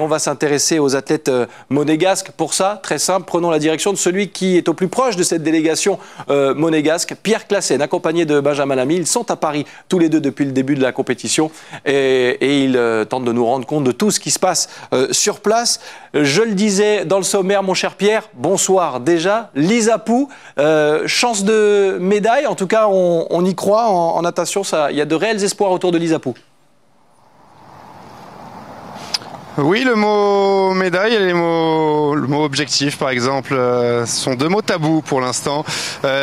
on va s'intéresser aux athlètes monégasques. Pour ça, très simple, prenons la direction de celui qui est au plus proche de cette délégation monégasque, Pierre Classen, accompagné de Benjamin Lamy. Ils sont à Paris tous les deux depuis le début de la compétition et ils tentent de nous rendre compte de tout ce qui se passe sur place. Je le disais dans le sommaire, mon cher Pierre, bonsoir déjà. Lisa Pou, chance de médaille, en tout cas on y croit en natation, il y a de réels espoirs autour de Lisa Pou. Oui, le mot médaille et le mot objectif, par exemple, sont deux mots tabous pour l'instant.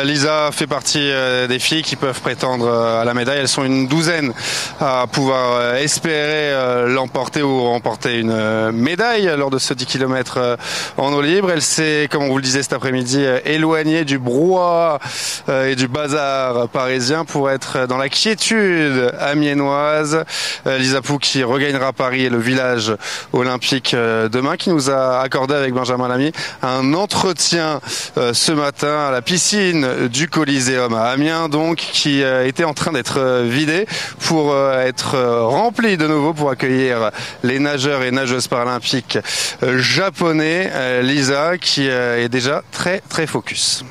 Lisa fait partie des filles qui peuvent prétendre à la médaille. Elles sont une douzaine à pouvoir espérer l'emporter ou remporter une médaille lors de ce 10 km en eau libre. Elle s'est, comme on vous le disait cet après-midi, éloignée du brouhaha et du bazar parisien pour être dans la quiétude amiénoise. Lisa Pou qui regagnera Paris et le village olympique demain, qui nous a accordé avec Benjamin Lamy un entretien ce matin à la piscine du Coliseum à Amiens, donc qui était en train d'être vidée pour être remplie de nouveau pour accueillir les nageurs et nageuses paralympiques japonais. Lisa qui est déjà très focus.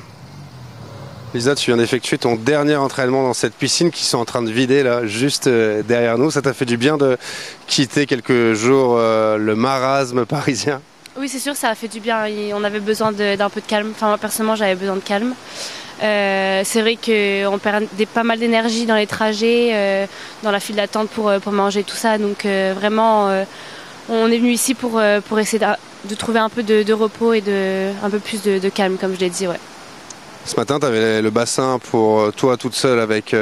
Lisa, tu viens d'effectuer ton dernier entraînement dans cette piscine qui sont en train de vider là, juste derrière nous. Ça t'a fait du bien de quitter quelques jours le marasme parisien? Oui, c'est sûr, ça a fait du bien. On avait besoin d'un peu de calme. Enfin, moi, personnellement, j'avais besoin de calme. C'est vrai qu'on perd pas mal d'énergie dans les trajets, dans la file d'attente pour manger, tout ça. Donc vraiment, on est venu ici pour essayer de trouver un peu de repos et un peu plus de calme, comme je l'ai dit, ouais. Ce matin, tu avais le bassin pour toi toute seule avec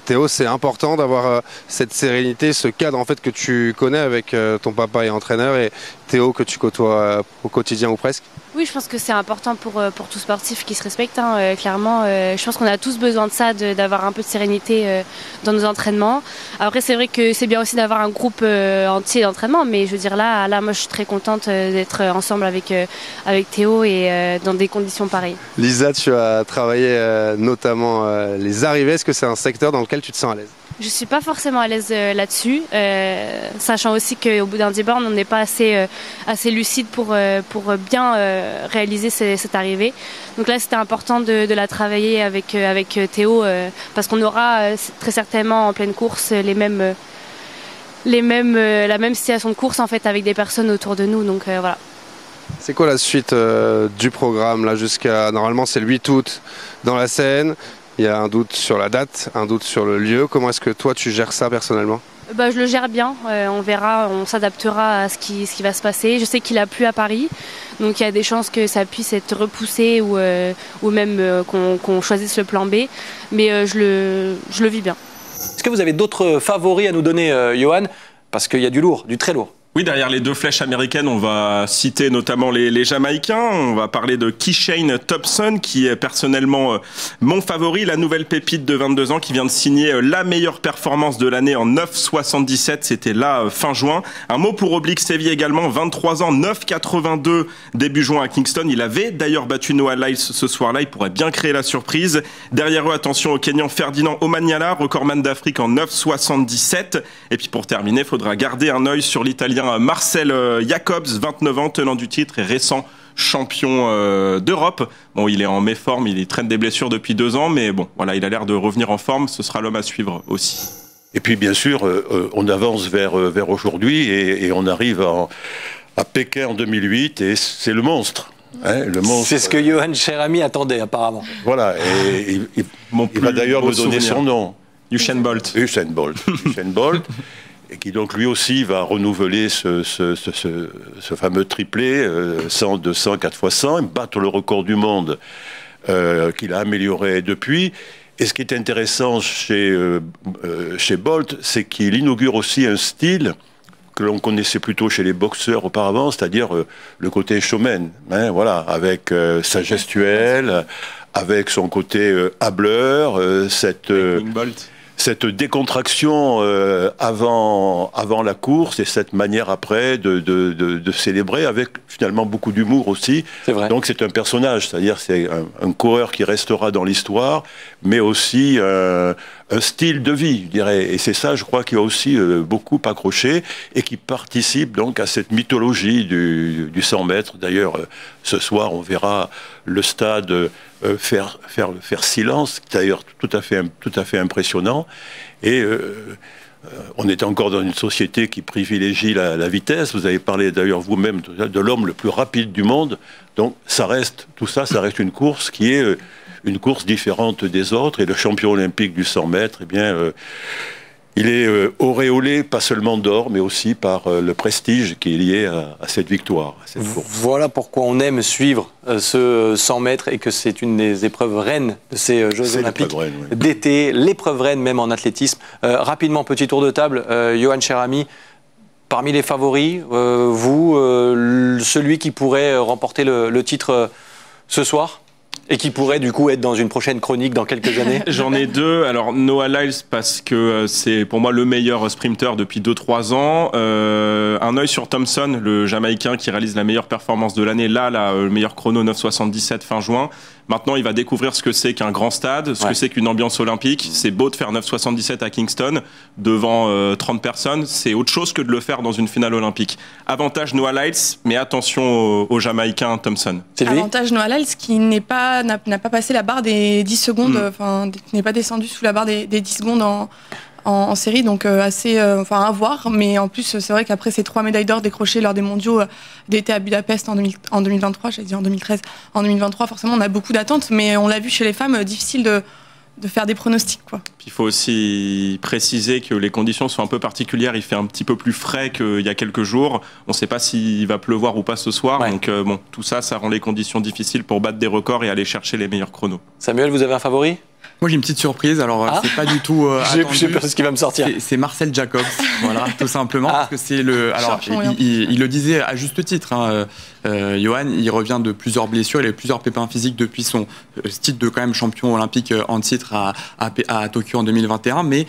Théo. C'est important d'avoir cette sérénité, ce cadre en fait que tu connais avec ton papa et entraîneur et Théo que tu côtoies au quotidien ou presque. Oui, je pense que c'est important pour tout sportif qui se respecte, hein, clairement. Je pense qu'on a tous besoin de ça, d'avoir un peu de sérénité dans nos entraînements. Après, c'est vrai que c'est bien aussi d'avoir un groupe entier d'entraînement, mais je veux dire là, moi, je suis très contente d'être ensemble avec Théo et dans des conditions pareilles. Lisa, tu as travaillé notamment les arrivées. Est-ce que c'est un secteur dans lequel tu te sens à l'aise? Je ne suis pas forcément à l'aise là-dessus, sachant aussi qu'au bout d'un 10 bornes, on n'est pas assez lucide pour bien réaliser cette arrivée. Donc là, c'était important de la travailler avec Théo, parce qu'on aura très certainement en pleine course la même situation de course en fait, avec des personnes autour de nous. Donc voilà. C'est quoi la suite du programme là jusqu'à, normalement c'est le 8 août dans la Seine? Il y a un doute sur la date, un doute sur le lieu. Comment est-ce que toi tu gères ça personnellement? Je le gère bien, on verra, on s'adaptera à ce qui va se passer. Je sais qu'il a plu à Paris, donc il y a des chances que ça puisse être repoussé ou même qu'on choisisse le plan B, mais je le vis bien. Est-ce que vous avez d'autres favoris à nous donner, Johan? Parce qu'il y a du lourd, du très lourd. Oui, derrière les deux flèches américaines, on va citer notamment les Jamaïcains. On va parler de Keishane Thompson, qui est personnellement mon favori, la nouvelle pépite de 22 ans qui vient de signer la meilleure performance de l'année en 9,77. C'était là fin juin. Un mot pour Oblique Sevi également, 23 ans, 9,82 début juin à Kingston. Il avait d'ailleurs battu Noah Lyles ce soir-là. Il pourrait bien créer la surprise. Derrière eux, attention au Kenyan Ferdinand Omanyala, recordman d'Afrique en 9,77. Et puis pour terminer, il faudra garder un œil sur l'Italien Marcel Jacobs, 29 ans, tenant du titre et récent champion d'Europe. Bon, il est en méforme, il traîne des blessures depuis 2 ans, mais bon, voilà, il a l'air de revenir en forme. Ce sera l'homme à suivre aussi. Et puis, bien sûr, on avance vers aujourd'hui et on arrive à Pékin en 2008 et c'est le monstre. Hein, le monstre. C'est ce que Johan Cherami attendait apparemment. Voilà, et il va d'ailleurs me donner son nom. Usain Bolt. Usain Bolt. Usain Bolt. Et qui donc lui aussi va renouveler ce fameux triplé, 100, 200, 4x100, battre le record du monde qu'il a amélioré depuis. Et ce qui est intéressant chez Bolt, c'est qu'il inaugure aussi un style que l'on connaissait plutôt chez les boxeurs auparavant, c'est-à-dire le côté showman, hein, voilà, avec sa gestuelle, avec son côté hableur, cette décontraction avant la course et cette manière après de célébrer avec finalement beaucoup d'humour aussi. C'est vrai. Donc c'est un personnage, c'est-à-dire c'est un coureur qui restera dans l'histoire, mais aussi un style de vie, je dirais. Et c'est ça, je crois, qui a aussi beaucoup accroché et qui participe donc à cette mythologie du 100 mètres. D'ailleurs, ce soir, on verra le stade faire silence, d'ailleurs tout à fait impressionnant. Et on est encore dans une société qui privilégie la vitesse. Vous avez parlé d'ailleurs vous-même de l'homme le plus rapide du monde. Donc tout ça reste une course qui est une course différente des autres. Et le champion olympique du 100 mètres, eh bien, il est auréolé pas seulement d'or, mais aussi par le prestige qui est lié à cette victoire, à cette course. Voilà pourquoi on aime suivre ce 100 mètres et que c'est une des épreuves reines de ces Jeux Olympiques d'été, l'épreuve reine même en athlétisme. Rapidement, petit tour de table, Yoann Cherami, parmi les favoris, celui qui pourrait remporter le titre ce soir ? Et qui pourrait du coup être dans une prochaine chronique dans quelques années. J'en ai deux. Alors Noah Lyles parce que c'est pour moi le meilleur sprinter depuis 2-3 ans. Un œil sur Thompson, le Jamaïcain qui réalise la meilleure performance de l'année. Là, le meilleur chrono 9,77 fin juin. Maintenant, il va découvrir ce que c'est qu'un grand stade, ce que c'est qu'une ambiance olympique. C'est beau de faire 9,77 à Kingston devant 30 personnes. C'est autre chose que de le faire dans une finale olympique. Avantage Noah Lyles, mais attention au Jamaïcain Thompson. Avantage Noah Lyles qui n'a pas passé la barre des 10 secondes, qui n'est pas descendu sous la barre des 10 secondes en série, donc assez à voir. Mais en plus, c'est vrai qu'après ces 3 médailles d'or décrochées lors des mondiaux d'été à Budapest en 2023, j'allais dire en 2013, en 2023, forcément, on a beaucoup d'attentes, mais on l'a vu chez les femmes, difficile de faire des pronostics, quoi. Il faut aussi préciser que les conditions sont un peu particulières. Il fait un petit peu plus frais qu'il y a quelques jours. On ne sait pas s'il va pleuvoir ou pas ce soir. Ouais. Donc tout ça rend les conditions difficiles pour battre des records et aller chercher les meilleurs chronos. Samuel, vous avez un favori ? Moi j'ai une petite surprise, alors c'est pas du tout attendu. Je sais pas ce qui va me sortir. C'est Marcel Jacobs, voilà, tout simplement, parce que c'est le. Alors il le disait à juste titre, Yoann, il revient de plusieurs blessures, il a eu plusieurs pépins physiques depuis son titre de quand même champion olympique en titre à Tokyo en 2021, mais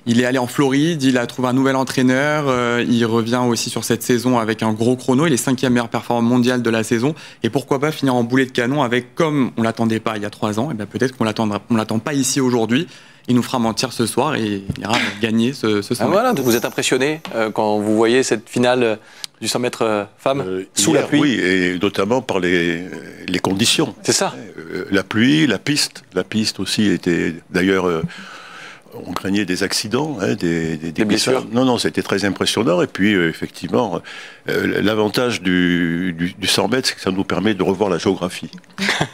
il est allé en Floride, il a trouvé un nouvel entraîneur, il revient aussi sur cette saison avec un gros chrono, il est 5e meilleur performant mondial de la saison, et pourquoi pas finir en boulet de canon avec, comme on l'attendait pas il y a 3 ans, et bien peut-être qu'on l'attend pas ici aujourd'hui, il nous fera mentir ce soir et il ira gagner ce sommet. Voilà, vous êtes impressionné quand vous voyez cette finale du 100 mètres femmes sous la pluie. Oui, et notamment par les conditions. C'est ça. La pluie, la piste aussi était d'ailleurs... on craignait des accidents, des blessures. Non, c'était très impressionnant. Et puis, effectivement, l'avantage du 100 mètres, c'est que ça nous permet de revoir la géographie.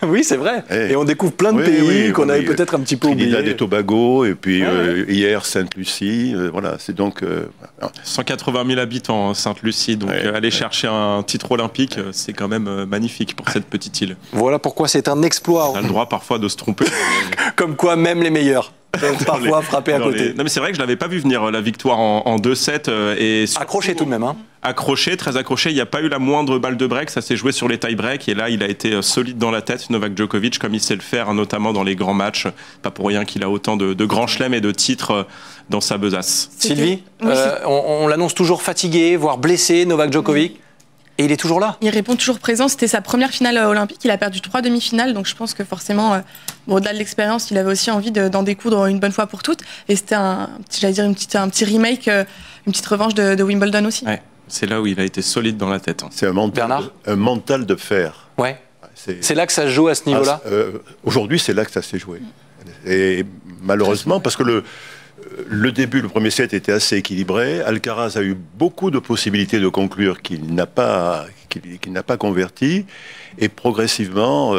Oui, c'est vrai. Et on découvre plein de pays qu'on avait peut-être un petit peu oubliés. Trinidad et Tobago, et puis hier, Sainte-Lucie. Voilà, c'est donc... 180 000 habitants, Sainte-Lucie. Donc, aller chercher un titre olympique, c'est quand même magnifique pour cette petite île. Voilà pourquoi c'est un exploit. On a le droit parfois de se tromper. Comme quoi, même les meilleurs. Parfois frappé à côté. Non mais c'est vrai que je l'avais pas vu venir la victoire en 2-7 et accroché tout de même. Accroché, très accroché. Il n'y a pas eu la moindre balle de break. Ça s'est joué sur les tie-breaks et là il a été solide dans la tête. Novak Djokovic, comme il sait le faire, notamment dans les grands matchs. Pas pour rien qu'il a autant de grands chelems et de titres dans sa besace. Sylvie, on l'annonce toujours fatigué, voire blessé, Novak Djokovic. Et il est toujours là. Il répond toujours présent. C'était sa première finale olympique. Il a perdu 3 demi-finales. Donc je pense que forcément, au-delà de l'expérience, il avait aussi envie d'en découdre une bonne fois pour toutes. Et c'était un petit remake, une petite revanche de Wimbledon aussi. Ouais, c'est là où il a été solide dans la tête. C'est un mental de fer. Ouais. C'est là que ça se joue à ce niveau-là. Aujourd'hui, c'est là que ça s'est joué. Et malheureusement, parce que le premier set était assez équilibré. Alcaraz a eu beaucoup de possibilités de conclure qu'il n'a pas converti. Et progressivement,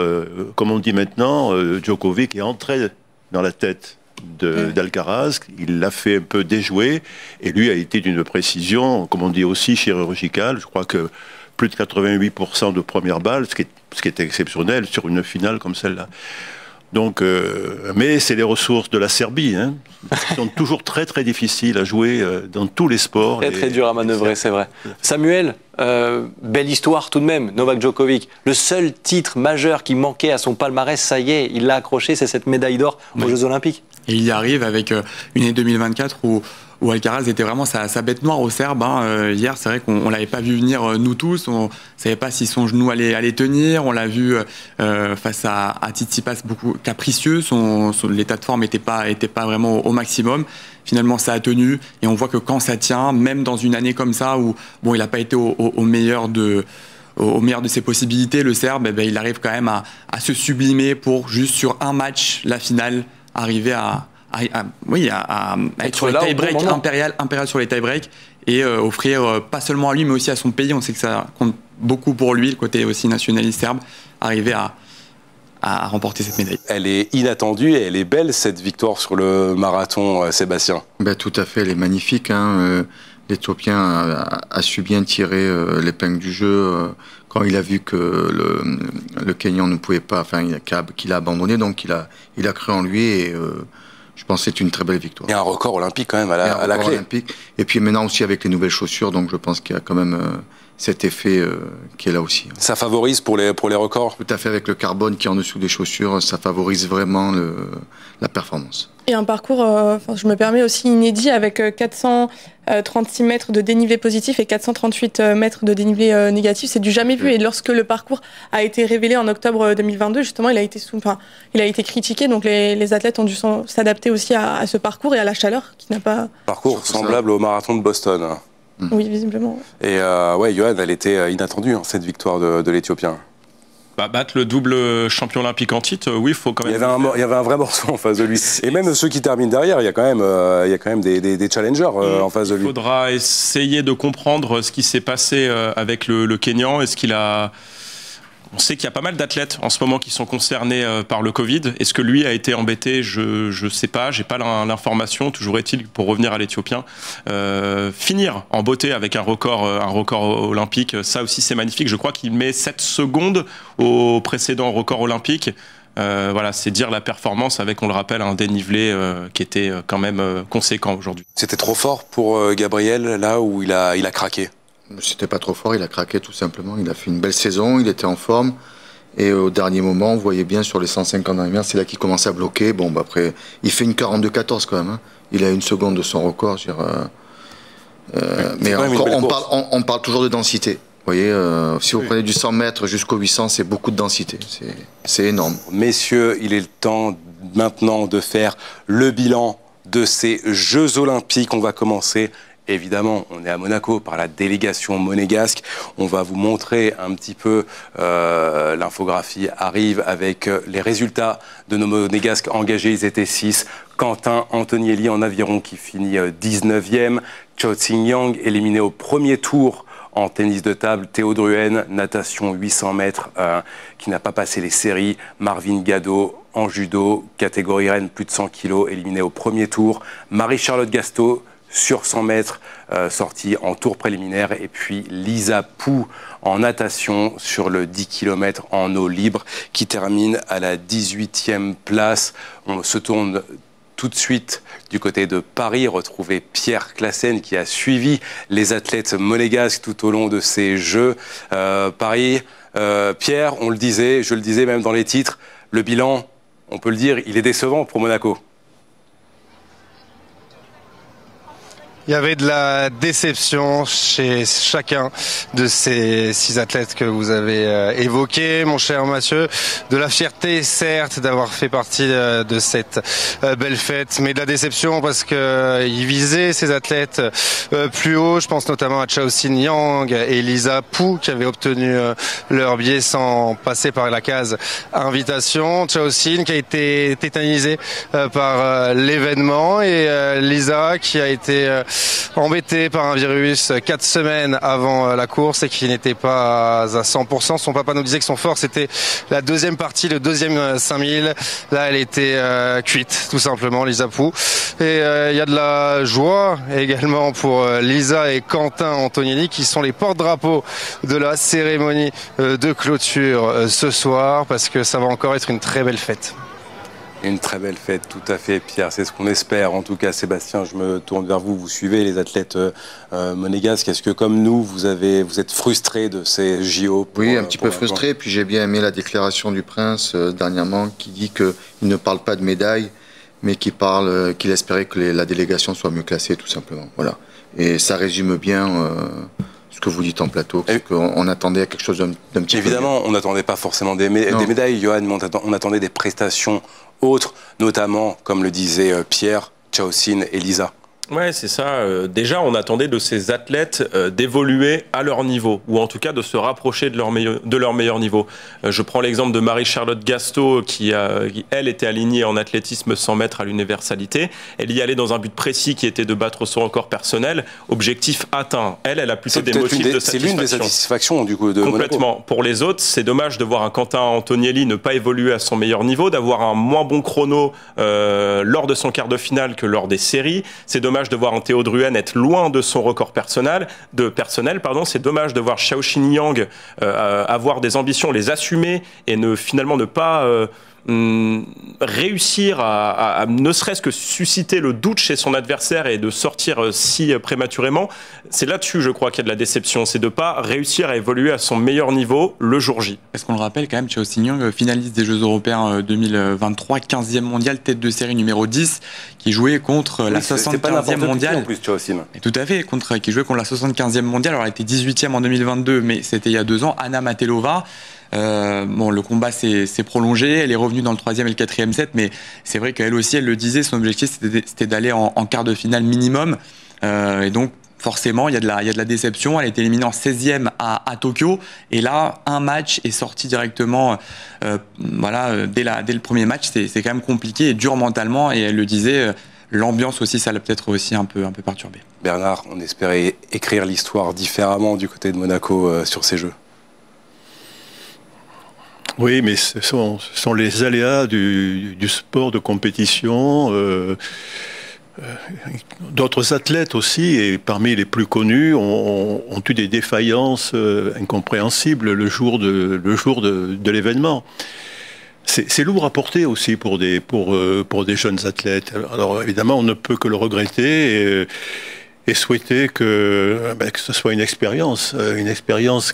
comme on dit maintenant, Djokovic est entré dans la tête d'Alcaraz. Il l'a fait un peu déjouer. Et lui a été d'une précision, comme on dit aussi, chirurgicale. Je crois que plus de 88% de première balle, ce qui est exceptionnel sur une finale comme celle-là. Donc, mais c'est les ressources de la Serbie, hein, qui sont toujours très très difficiles à jouer dans tous les sports. Très dur à manœuvrer, c'est vrai. Samuel, belle histoire tout de même, Novak Djokovic. Le seul titre majeur qui manquait à son palmarès, ça y est, il l'a accroché, c'est cette médaille d'or aux Jeux Olympiques. Et il y arrive avec une année 2024 où Alcaraz était vraiment sa bête noire au Serbe. Hier, c'est vrai qu'on l'avait pas vu venir nous tous. On savait pas si son genou allait tenir. On l'a vu face à Tsitsipas beaucoup capricieux. L'état de forme n'était pas vraiment au maximum. Finalement, ça a tenu. Et on voit que quand ça tient, même dans une année comme ça où il n'a pas été au meilleur de ses possibilités, le Serbe, il arrive quand même à se sublimer pour juste sur un match, la finale, arriver à être sur les tie-breaks, impérial sur les tie-breaks et offrir pas seulement à lui mais aussi à son pays, on sait que ça compte beaucoup pour lui, le côté aussi nationaliste serbe, arriver à remporter cette médaille. Elle est inattendue et elle est belle cette victoire sur le marathon, Sébastien. Tout à fait, elle est magnifique. L'Éthiopien a su bien tirer l'épingle du jeu quand il a vu que le Kenyan ne pouvait pas, qu'il a abandonné, donc il a cru en lui et je pense que c'est une très belle victoire. Il y a un record olympique quand même à la clé. Olympique. Et puis maintenant aussi avec les nouvelles chaussures, donc je pense qu'il y a quand même cet effet qui est là aussi. Ça favorise pour les records? Tout à fait, avec le carbone qui est en dessous des chaussures, ça favorise vraiment la performance. Et un parcours, je me permets aussi inédit, avec 436 mètres de dénivelé positif et 438 mètres de dénivelé négatif. C'est du jamais vu. Et lorsque le parcours a été révélé en octobre 2022, justement, il a été critiqué. Donc les athlètes ont dû s'adapter aussi à ce parcours et à la chaleur qui n'a pas... Parcours semblable au marathon de Boston. Oui, visiblement. Et Johan, elle était inattendue, cette victoire de l'Éthiopien. Battre le double champion olympique en titre, oui, il faut quand même... Il y avait un vrai morceau en face de lui. Et même ceux qui terminent derrière, il y a quand même des challengers en face de lui. Il faudra essayer de comprendre ce qui s'est passé avec le Kenyan. Est-ce qu'il a... On sait qu'il y a pas mal d'athlètes en ce moment qui sont concernés par le Covid. Est-ce que lui a été embêté? Je sais pas, j'ai pas l'information. Toujours est-il, pour revenir à l'Éthiopien, finir en beauté avec un record olympique, ça aussi c'est magnifique. Je crois qu'il met 7 secondes au précédent record olympique. C'est dire la performance avec, on le rappelle, un dénivelé qui était quand même conséquent aujourd'hui. C'était trop fort pour Gabriel, là où il a craqué? C'était pas trop fort, il a craqué tout simplement. Il a fait une belle saison, il était en forme. Et au dernier moment, on voyait bien sur les 150 dernières, c'est là qu'il commençait à bloquer. Après, il fait une 42-14 quand même. Il a 1 seconde de son record. Mais on parle toujours de densité. Vous voyez, si vous prenez du 100 mètres jusqu'au 800, c'est beaucoup de densité. C'est énorme. Messieurs, il est le temps maintenant de faire le bilan de ces Jeux Olympiques. On va commencer... Évidemment, on est à Monaco par la délégation monégasque. On va vous montrer un petit peu, l'infographie arrive avec les résultats de nos monégasques engagés. Ils étaient 6. Quentin Antonielli en aviron qui finit 19e. Cho Tsing-Yang éliminé au premier tour en tennis de table. Théo Druen, natation 800 mètres, qui n'a pas passé les séries. Marvin Gado en judo, catégorie reine, plus de 100 kilos, éliminé au premier tour. Marie-Charlotte Gasto, sur 100 mètres, sortie en tour préliminaire. Et puis Lisa Pou en natation sur le 10 km en eau libre qui termine à la 18e place. On se tourne tout de suite du côté de Paris, retrouver Pierre Classen qui a suivi les athlètes monégasques tout au long de ces Jeux. Paris, Pierre, je le disais même dans les titres, le bilan, on peut le dire, il est décevant pour Monaco. Il y avait de la déception chez chacun de ces 6 athlètes que vous avez évoqués, mon cher Mathieu. De la fierté, certes, d'avoir fait partie de cette belle fête, mais de la déception parce que ils visaient ces athlètes plus haut. Je pense notamment à Cho Tsing-Yang et Lisa Pou qui avaient obtenu leur billet sans passer par la case invitation. Cho Tsing qui a été tétanisé par l'événement et Lisa qui a été embêté par un virus 4 semaines avant la course et qui n'était pas à 100%. Son papa nous disait que son fort c'était la deuxième partie, le deuxième 5000. Là elle était cuite tout simplement, Lisa Pou. Et il y a de la joie également pour Lisa et Quentin Antonielli qui sont les porte-drapeaux de la cérémonie de clôture ce soir parce que ça va encore être une très belle fête. Une très belle fête, tout à fait, Pierre. C'est ce qu'on espère. En tout cas, Sébastien, je me tourne vers vous. Vous suivez les athlètes monégasques. Est-ce que, comme nous, vous êtes frustré de ces JO Oui, un petit peu frustré. Puis j'ai bien aimé la déclaration du prince dernièrement qui dit qu'il ne parle pas de médaille, mais qu'il espérait que la délégation soit mieux classée, tout simplement. Voilà. Et ça résume bien ce que vous dites en plateau, qu'on attendait quelque chose d'un petit peu. Évidemment, on n'attendait pas forcément des médailles, Johan, mais on attendait des prestations autres, notamment, comme le disait Pierre, Chaosin et Lisa. Ouais, c'est ça. Déjà, on attendait de ces athlètes d'évoluer à leur niveau, ou en tout cas de se rapprocher de leur meilleur niveau. Je prends l'exemple de Marie-Charlotte Gasto, qui, elle, était alignée en athlétisme 100 mètres à l'universalité. Elle y allait dans un but précis qui était de battre son record personnel. Objectif atteint. Elle a plutôt des motifs de satisfaction. C'est l'une des satisfactions, du coup, de Complètement. Monaco. Pour les autres, c'est dommage de voir un Quentin Antonielli ne pas évoluer à son meilleur niveau, d'avoir un moins bon chrono lors de son quart de finale que lors des séries. C'est dommage de voir un Théo Druhen être loin de son record personnel. C'est dommage de voir Xiaoxin Yang avoir des ambitions, les assumer et finalement ne pas réussir à ne serait-ce que susciter le doute chez son adversaire et de sortir si prématurément. C'est là-dessus, je crois, qu'il y a de la déception. C'est de ne pas réussir à évoluer à son meilleur niveau le jour J. Est-ce qu'on le rappelle quand même, Xiaoxin Yang, finaliste des Jeux Européens 2023, 15e mondial, tête de série numéro 10, qui jouait contre la 75e mondiale. En plus, tout à fait, qui jouait contre la 75e mondiale. Alors, elle était 18e en 2022, mais c'était il y a 2 ans. Anna Matelova. Le combat s'est prolongé, elle est revenue dans le 3e et le 4e set, mais c'est vrai qu'elle aussi, elle le disait, son objectif c'était d'aller en quart de finale minimum, et donc forcément il y a de la déception. Elle a été éliminée en 16e à Tokyo, et là un match est sorti directement, dès le premier match. C'est quand même compliqué et dur mentalement, et elle le disait, l'ambiance aussi, ça l'a peut-être aussi un peu perturbé. Bernard, on espérait écrire l'histoire différemment du côté de Monaco sur ces Jeux. Oui, mais ce sont les aléas du sport de compétition. D'autres athlètes aussi, et parmi les plus connus, ont eu des défaillances incompréhensibles le jour de l'événement. C'est lourd à porter aussi pour des jeunes athlètes. Alors évidemment, on ne peut que le regretter et souhaiter que ce soit une expérience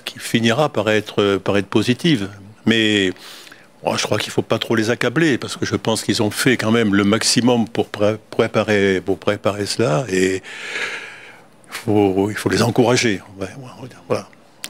qui finira par être positive. Mais je crois qu'il ne faut pas trop les accabler, parce que je pense qu'ils ont fait quand même le maximum pour préparer cela, et il faut les encourager. Voilà.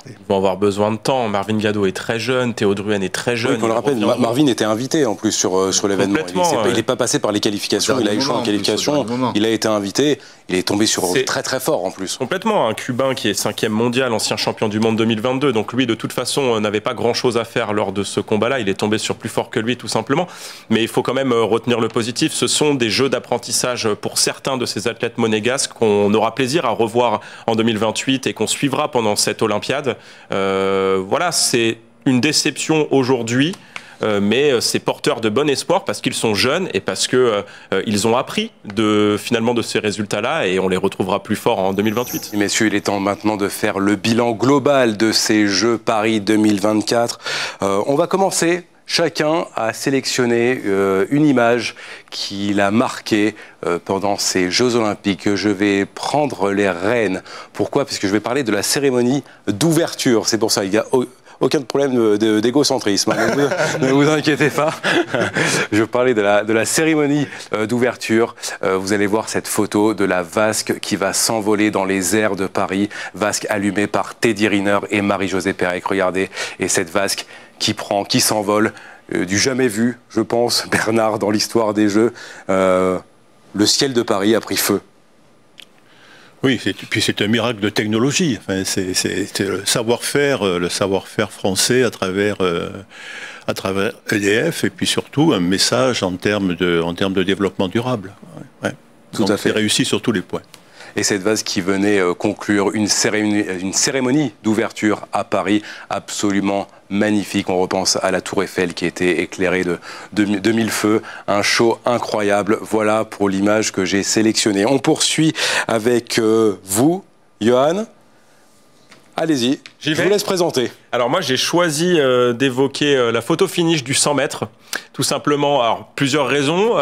Ils vont avoir besoin de temps. Marvin Gado est très jeune, Théo Druhen est très jeune. Oui, on le rappelle, Marvin était invité en plus sur l'événement. Il n'est pas passé par les qualifications, il a échoué en qualification, il a été invité, il est tombé sur très très fort en plus. Complètement, un Cubain qui est 5e mondial, ancien champion du monde 2022, donc lui de toute façon n'avait pas grand chose à faire lors de ce combat-là, il est tombé sur plus fort que lui tout simplement, mais il faut quand même retenir le positif. Ce sont des jeux d'apprentissage pour certains de ces athlètes monégasques qu'on aura plaisir à revoir en 2028 et qu'on suivra pendant cette Olympiade. C'est une déception aujourd'hui, mais c'est porteur de bon espoir parce qu'ils sont jeunes et parce que ils ont appris finalement de ces résultats-là, et on les retrouvera plus forts en 2028. Messieurs, il est temps maintenant de faire le bilan global de ces Jeux Paris 2024. On va commencer. Chacun a sélectionné une image qui l'a marqué pendant ces Jeux Olympiques. Je vais prendre les rênes. Pourquoi ? Parce que je vais parler de la cérémonie d'ouverture. C'est pour ça, il n'y a aucun problème d'égocentrisme. Ne vous inquiétez pas. Je vais parler de la cérémonie d'ouverture. Vous allez voir cette photo de la vasque qui va s'envoler dans les airs de Paris. Vasque allumée par Teddy Riner et Marie-Josée Pérec. Regardez. Et cette vasque qui s'envole, du jamais vu, je pense, Bernard, dans l'histoire des Jeux. Le ciel de Paris a pris feu. Oui, puis c'est un miracle de technologie. Enfin, c'est le savoir-faire français à travers EDF, et puis surtout un message en termes de développement durable. Ouais. Tout à fait. C'est réussi sur tous les points. Et cette vase qui venait conclure une cérémonie d'ouverture à Paris absolument magnifique. On repense à la Tour Eiffel qui était éclairée de 1000 feux. Un show incroyable. Voilà pour l'image que j'ai sélectionnée. On poursuit avec vous, Johan. Allez-y. Je vous laisse présenter. Alors moi j'ai choisi d'évoquer la photo finish du 100 mètres, tout simplement. Alors plusieurs raisons.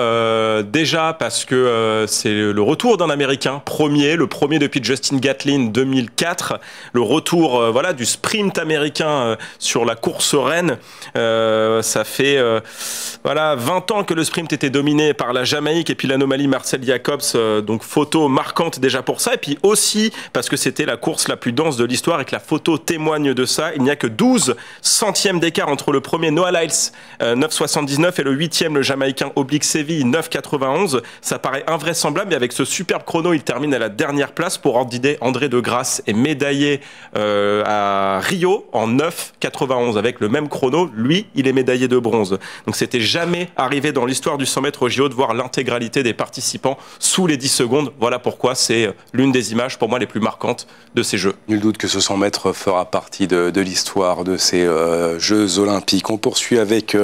Déjà parce que c'est le retour d'un Américain, le premier depuis Justin Gatlin 2004. Le retour voilà du sprint américain sur la course reine. Ça fait voilà 20 ans que le sprint était dominé par la Jamaïque et puis l'anomalie Marcel Jacobs. Donc photo marquante déjà pour ça. Et puis aussi parce que c'était la course la plus dense de l'histoire et que la photo témoigne de ça. Il n'y a que 12 centièmes d'écart entre le premier Noah Lyles 9,79 et le 8e le Jamaïcain Oblique Séville 9,91. Ça paraît invraisemblable, mais avec ce superbe chrono, il termine à la dernière place pour André de Grasse et médaillé à Rio en 9,91 avec le même chrono. Lui, il est médaillé de bronze. Donc c'était jamais arrivé dans l'histoire du 100 mètres au JO de voir l'intégralité des participants sous les 10 secondes. Voilà pourquoi c'est l'une des images pour moi les plus marquantes de ces Jeux. Nul doute que ce 100 mètres fera partie de l'histoire de ces Jeux Olympiques. On poursuit avec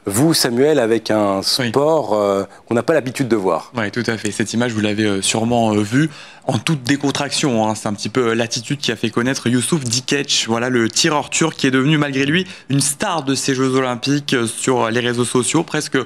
vous, Samuel, avec un sport qu'on n'a pas l'habitude de voir. Oui, tout à fait. Cette image, vous l'avez sûrement vue en toute décontraction. Hein. C'est un petit peu l'attitude qui a fait connaître Youssouf Dikeç. Voilà le tireur turc qui est devenu, malgré lui, une star de ces Jeux Olympiques sur les réseaux sociaux, presque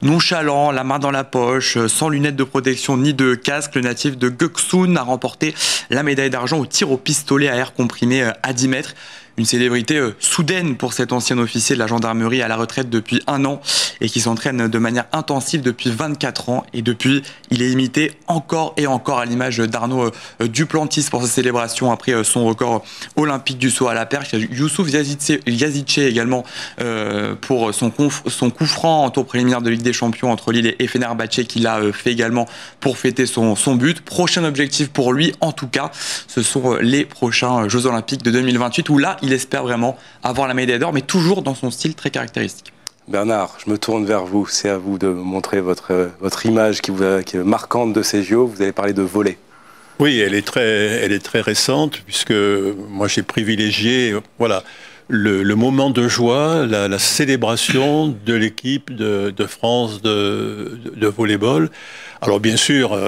nonchalant, la main dans la poche, sans lunettes de protection ni de casque. Le natif de Göksun a remporté la médaille d'argent au tir au pistolet à air comprimé à 10 mètres. Une célébrité soudaine pour cet ancien officier de la gendarmerie à la retraite depuis 1 an et qui s'entraîne de manière intensive depuis 24 ans. Et depuis, il est imité encore et encore à l'image d'Arnaud Duplantis pour sa célébration après son record olympique du saut à la perche. Youssouf Yazidze également pour son coup franc en tour préliminaire de Ligue des Champions entre Lille et Fenerbahçe qu'il a fait également pour fêter son but. Prochain objectif pour lui, en tout cas, ce sont les prochains Jeux Olympiques de 2028 où là, il espère vraiment avoir la médaille d'or, mais toujours dans son style très caractéristique. Bernard, je me tourne vers vous. C'est à vous de montrer votre image qui est marquante de ces JO. Vous allez parler de volley. Oui, elle est très récente, puisque moi j'ai privilégié le moment de joie, la célébration de l'équipe de France de volleyball. Alors bien sûr,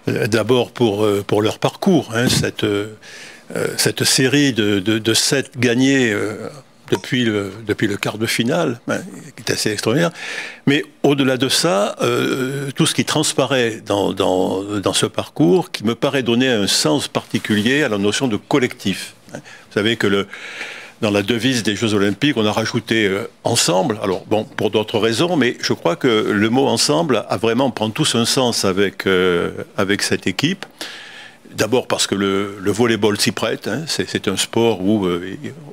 d'abord pour leur parcours, hein, cette série de 7 gagnés depuis le quart de finale, qui est assez extraordinaire. Mais au-delà de ça, tout ce qui transparaît dans ce parcours, qui me paraît donner un sens particulier à la notion de collectif. Vous savez que dans la devise des Jeux Olympiques, on a rajouté ensemble, alors bon, pour d'autres raisons, mais je crois que le mot ensemble prend tout un sens avec cette équipe. D'abord parce que le volleyball s'y prête, hein. C'est un sport où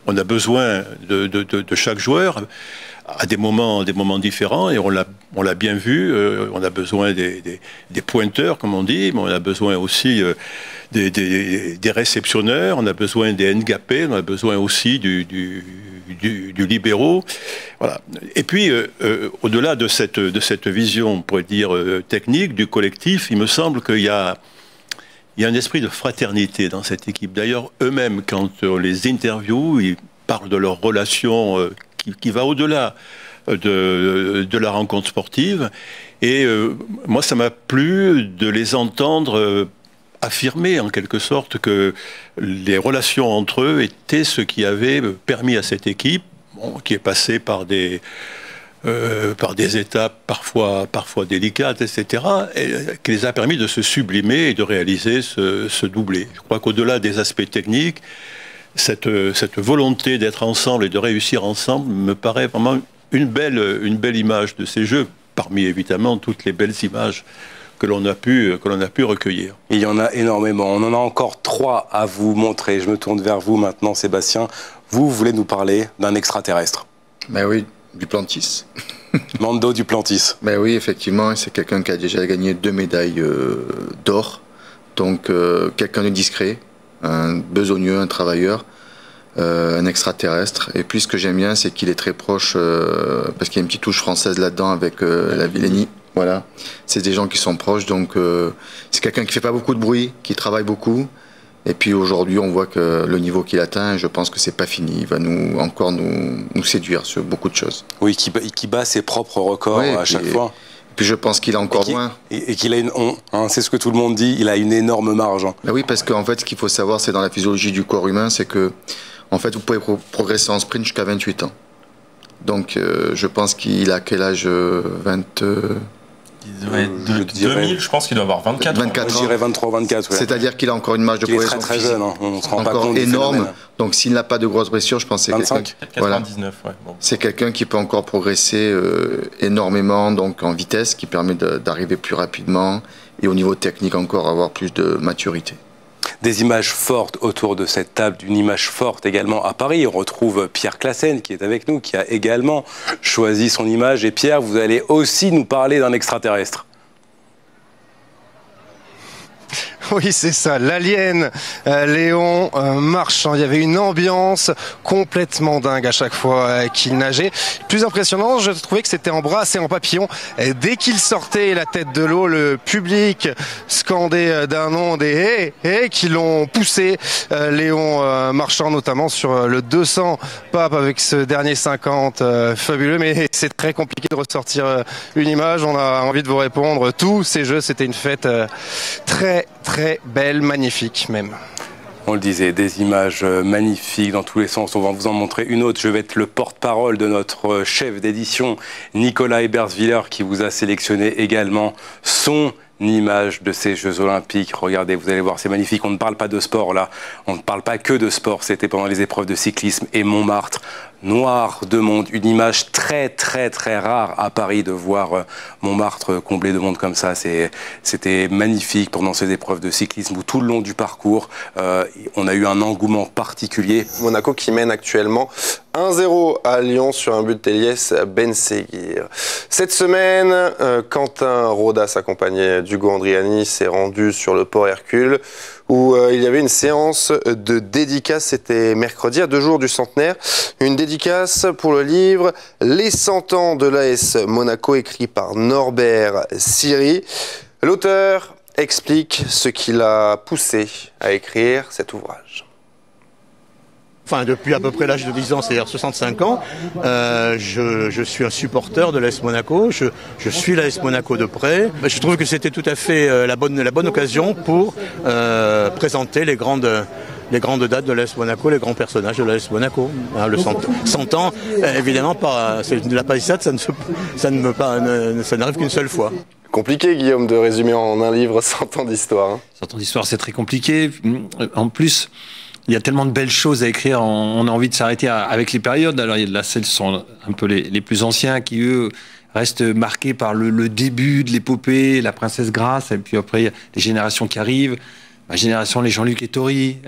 on a besoin de chaque joueur à des moments différents, et on l'a bien vu, on a besoin des pointeurs, comme on dit, mais on a besoin aussi des réceptionneurs, on a besoin des NGP, on a besoin aussi du libéraux. Voilà. Et puis, au-delà de cette vision, on pourrait dire, technique, du collectif, il me semble qu'il y a un esprit de fraternité dans cette équipe. D'ailleurs, eux-mêmes, quand on les interviewe, ils parlent de leur relation qui va au-delà de la rencontre sportive. Et moi, ça m'a plu de les entendre affirmer, en quelque sorte, que les relations entre eux étaient ce qui avait permis à cette équipe, qui est passée par des étapes parfois délicates, etc., qui les a permis de se sublimer et de réaliser ce doublé. Je crois qu'au-delà des aspects techniques, cette volonté d'être ensemble et de réussir ensemble me paraît vraiment une belle image de ces Jeux, parmi évidemment toutes les belles images que l'on a pu recueillir. Il y en a énormément. On en a encore 3 à vous montrer. Je me tourne vers vous maintenant, Sébastien. Vous voulez nous parler d'un extraterrestre? Ben oui. Duplantis. Mando Duplantis. Ben oui, effectivement, c'est quelqu'un qui a déjà gagné 2 médailles d'or. Donc, quelqu'un de discret, un besogneux, un travailleur, un extraterrestre. Et puis, ce que j'aime bien, c'est qu'il est très proche, parce qu'il y a une petite touche française là-dedans avec la Villénie. Voilà. C'est des gens qui sont proches. Donc, c'est quelqu'un qui fait pas beaucoup de bruit, qui travaille beaucoup. Et puis aujourd'hui, on voit que le niveau qu'il atteint, je pense que c'est pas fini. Il va encore nous séduire sur beaucoup de choses. Oui, qui bat ses propres records à chaque fois. Et puis je pense qu'il a encore loin. Et qu'il a c'est ce que tout le monde dit, il a une énorme marge. Ben oui, parce qu'en fait, ce qu'il faut savoir, c'est dans la physiologie du corps humain, c'est que En fait, vous pouvez progresser en sprint jusqu'à 28 ans. Donc, je pense qu'il a quel âge 2000, je pense qu'il doit avoir 24 ans. Je dirais 23 ou 24. Ouais. C'est-à-dire qu'il a encore une marge de progression. Il est très jeune, hein. On se rend pas compte énorme. Donc s'il n'a pas de grosses blessures, je pense que c'est quelqu'un. 99, ouais. Bon. C'est quelqu'un qui peut encore progresser énormément, donc en vitesse, qui permet d'arriver plus rapidement et au niveau technique encore avoir plus de maturité. Des images fortes autour de cette table, d'une image forte également à Paris. On retrouve Pierre Classen qui est avec nous, qui a également choisi son image. Et Pierre, vous allez aussi nous parler d'un extraterrestre. Oui, c'est ça, l'alien Léon Marchand. Il y avait une ambiance complètement dingue à chaque fois qu'il nageait. Plus impressionnant, je trouvais que c'était en brasse et en papillon. Dès qu'il sortait la tête de l'eau, le public scandait d'un nom des « hé » qui l'ont poussé. Léon Marchand, notamment sur le 200 pape avec ce dernier 50 fabuleux. Mais c'est très compliqué de ressortir une image. On a envie de vous répondre. Tous ces jeux, c'était une fête très belle, magnifique même. On le disait, des images magnifiques dans tous les sens. On va vous en montrer une autre. Je vais être le porte-parole de notre chef d'édition, Nicolas Ebersviller, qui vous a sélectionné également son image de ces Jeux Olympiques. Regardez, vous allez voir, c'est magnifique. On ne parle pas de sport là. On ne parle pas que de sport. C'était pendant les épreuves de cyclisme et Montmartre. Noir de monde, une image très rare à Paris de voir Montmartre comblé de monde comme ça. C'était magnifique pendant ces épreuves de cyclisme où tout le long du parcours, on a eu un engouement particulier. Monaco qui mène actuellement 1-0 à Lyon sur un but d'Eliès Benseguir. Cette semaine, Quentin Rodas, accompagné d'Hugo Andriani, s'est rendu sur le port Hercule où il y avait une séance de dédicace. C'était mercredi, à 2 jours du centenaire. Une dédicace pour le livre « Les 100 ans de l'AS Monaco » écrit par Norbert Siri. L'auteur explique ce qui l'a poussé à écrire cet ouvrage. Enfin, depuis à peu près l'âge de 10 ans, c'est-à-dire 65 ans, je suis un supporter de l'AS Monaco. Je suis l'AS Monaco de près. Je trouve que c'était tout à fait la bonne occasion pour présenter les grandes dates de l'AS Monaco, les grands personnages de l'AS Monaco. Hein, le 100 ans, évidemment, la palissade, ça n'arrive qu'une seule fois. Compliqué, Guillaume, de résumer en un livre 100 ans d'histoire. Hein. 100 ans d'histoire, c'est très compliqué. En plus, il y a tellement de belles choses à écrire, on a envie de s'arrêter avec les périodes. Alors, là, celles sont un peu les plus anciens qui, eux, restent marqués par le début de l'épopée, la princesse Grace, et puis après, il y a les générations qui arrivent. Ma génération, les Jean-Luc Ettori,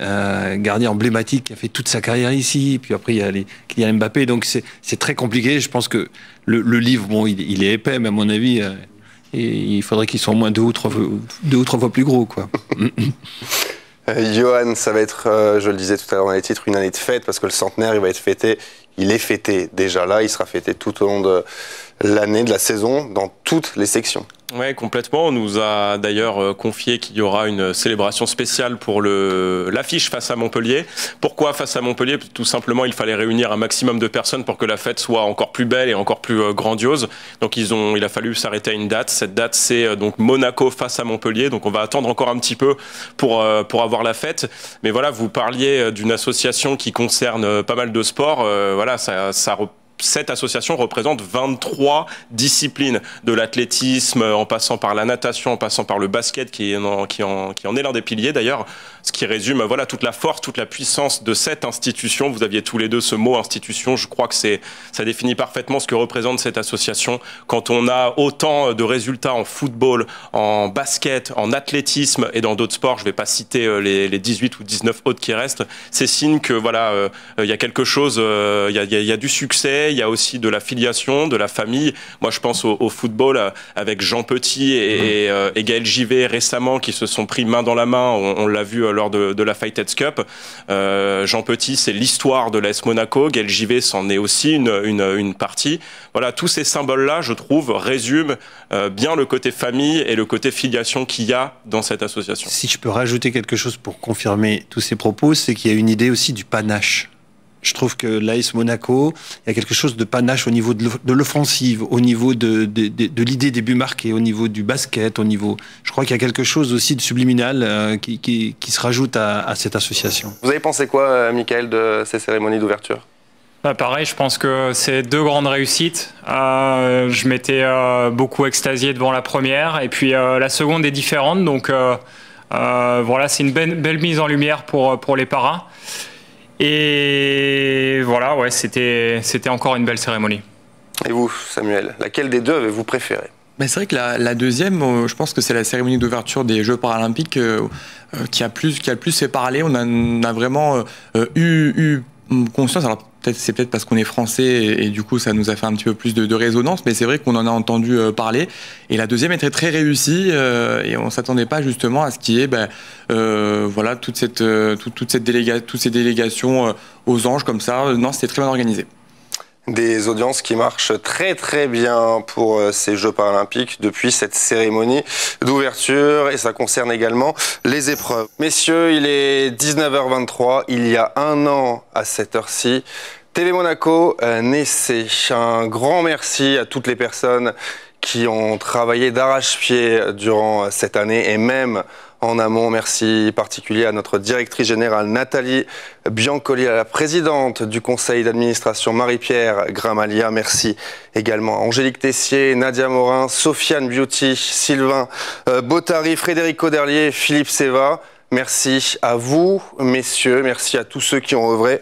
gardien emblématique qui a fait toute sa carrière ici. Puis après, il y a les Kylian Mbappé. Donc, c'est très compliqué. Je pense que le livre, bon, il est épais, mais à mon avis, il faudrait qu'il soit au moins deux ou trois fois plus gros, quoi. Johan, ça va être, je le disais tout à l'heure dans les titres, une année de fête parce que le centenaire, il va être fêté. Il est fêté déjà là, il sera fêté tout au long de l'année, de la saison, dans toutes les sections. Oui, complètement. On nous a d'ailleurs confié qu'il y aura une célébration spéciale pour l'affiche face à Montpellier. Pourquoi face à Montpellier? Tout simplement, il fallait réunir un maximum de personnes pour que la fête soit encore plus belle et encore plus grandiose. Donc il a fallu s'arrêter à une date. Cette date, c'est donc Monaco face à Montpellier. Donc on va attendre encore un petit peu pour avoir la fête. Mais voilà, vous parliez d'une association qui concerne pas mal de sports. Voilà, cette association représente 23 disciplines, de l'athlétisme en passant par la natation, en passant par le basket qui en est l'un des piliers d'ailleurs, ce qui résume voilà toute la force, toute la puissance de cette institution. Vous aviez tous les deux ce mot institution, je crois que ça définit parfaitement ce que représente cette association. Quand on a autant de résultats en football, en basket, en athlétisme et dans d'autres sports, je ne vais pas citer les 18 ou 19 autres qui restent, c'est signe que voilà, il y a quelque chose, il y a du succès. Il y a aussi de la filiation, de la famille. Moi, je pense au football avec Jean Petit et Gaël Givet récemment qui se sont pris main dans la main. On l'a vu lors de la Fight Heads Cup. Jean Petit, c'est l'histoire de l'AS Monaco. Gaël Givet, c'en est aussi une partie. Voilà, tous ces symboles-là, je trouve, résument bien le côté famille et le côté filiation qu'il y a dans cette association. Si je peux rajouter quelque chose pour confirmer tous ces propos, c'est qu'il y a une idée aussi du panache. Je trouve que l'AS Monaco, il y a quelque chose de panache au niveau de l'offensive, au niveau de l'idée des buts marqués, au niveau du basket, je crois qu'il y a quelque chose aussi de subliminal qui se rajoute à cette association. Vous avez pensé quoi, Michael, de ces cérémonies d'ouverture ? Pareil, je pense que c'est 2 grandes réussites. Je m'étais beaucoup extasié devant la première, et puis la seconde est différente, donc voilà, c'est une belle mise en lumière pour les paras. Et voilà, ouais, c'était encore une belle cérémonie. Et vous, Samuel, laquelle des deux avez-vous préféré ? C'est vrai que la deuxième, je pense que c'est la cérémonie d'ouverture des Jeux paralympiques qui a le plus fait parler. On a vraiment eu conscience. Alors c'est peut-être parce qu'on est français et du coup ça nous a fait un petit peu plus de résonance, mais c'est vrai qu'on en a entendu parler. Et la deuxième était très réussie et on s'attendait pas justement à ce qu'il y ait voilà, toutes ces délégations aux anges comme ça. Non, c'était très bien organisé. Des audiences qui marchent très très bien pour ces Jeux paralympiques depuis cette cérémonie d'ouverture, et ça concerne également les épreuves. Messieurs, il est 19h23, il y a un an à cette heure-ci, TV Monaco naissait. Un grand merci à toutes les personnes qui ont travaillé d'arrache-pied durant cette année et même en amont. Merci particulier à notre directrice générale Nathalie Biancoli, à la présidente du conseil d'administration Marie-Pierre Gramalia. Merci également à Angélique Tessier, Nadia Morin, Sofiane Beauty, Sylvain Bottary, Frédéric Coderlier, Philippe Seva. Merci à vous, messieurs, merci à tous ceux qui ont œuvré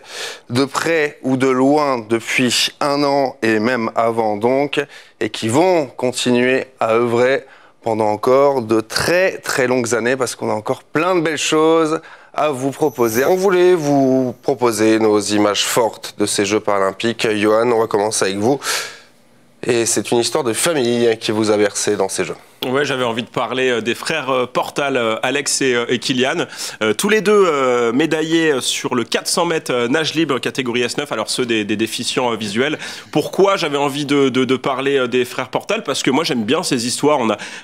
de près ou de loin depuis un an et même avant donc, et qui vont continuer à œuvrer pendant encore de très très longues années, parce qu'on a encore plein de belles choses à vous proposer. On voulait vous proposer nos images fortes de ces Jeux paralympiques. Johan, on va commencer avec vous. Et c'est une histoire de famille qui vous a versé dans ces Jeux. Ouais, j'avais envie de parler des frères Portal, Alex et Kylian. Tous les deux médaillés sur le 400 mètres nage libre catégorie S9, alors ceux des déficients visuels. Pourquoi j'avais envie de parler des frères Portal? Parce que moi j'aime bien ces histoires.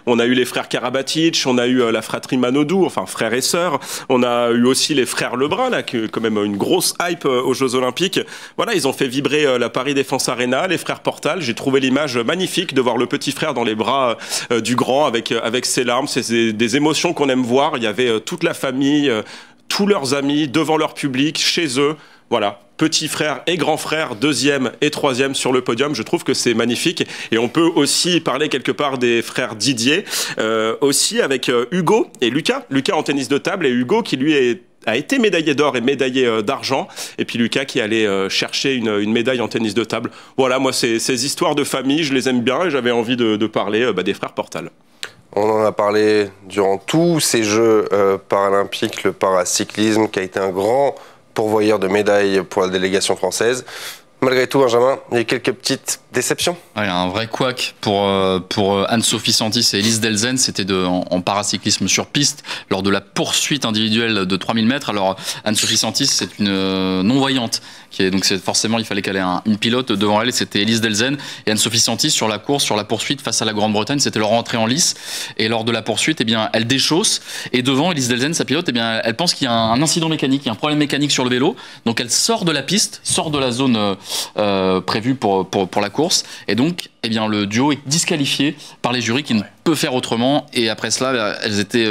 On a eu les frères Karabatic, on a eu la fratrie Manodou, enfin frères et sœurs. On a eu aussi les frères Lebrun, là, qui quand même une grosse hype aux Jeux Olympiques. Voilà, ils ont fait vibrer la Paris Défense Arena, les frères Portal. J'ai trouvé l'image magnifique de voir le petit frère dans les bras du grand avec ses larmes. C'est des émotions qu'on aime voir. Il y avait toute la famille, tous leurs amis devant leur public, chez eux. Voilà, petit frère et grand frère, deuxième et troisième sur le podium. Je trouve que c'est magnifique. Et on peut aussi parler quelque part des frères Didier, aussi avec Hugo et Lucas. Lucas en tennis de table et Hugo qui lui a été médaillé d'or et médaillé d'argent. Et puis Lucas qui allait chercher une médaille en tennis de table. Voilà, moi, ces histoires de famille, je les aime bien et j'avais envie de parler des frères Portal. On en a parlé durant tous ces Jeux paralympiques, le paracyclisme qui a été un grand pourvoyeur de médailles pour la délégation française. Malgré tout, Benjamin, il y a quelques petites déceptions. Ouais, un vrai couac pour Anne-Sophie Santis et Elise Delzen. C'était en paracyclisme sur piste lors de la poursuite individuelle de 3000 mètres. Alors, Anne-Sophie Santis, c'est une non-voyante. Donc forcément, il fallait qu'elle ait une pilote devant elle. C'était Elise Delzen. Et Anne-Sophie Santis, sur la course, sur la poursuite face à la Grande-Bretagne, c'était leur entrée en lice. Et lors de la poursuite, eh bien, elle déchausse. Et devant, Elise Delzen, sa pilote, eh bien, elle pense qu'il y a un incident mécanique, il y a un problème mécanique sur le vélo. Donc elle sort de la piste, sort de la zone prévue pour la course. Et donc, eh bien, le duo est disqualifié par les jurys qui ne peut faire autrement. Et après cela, elles étaient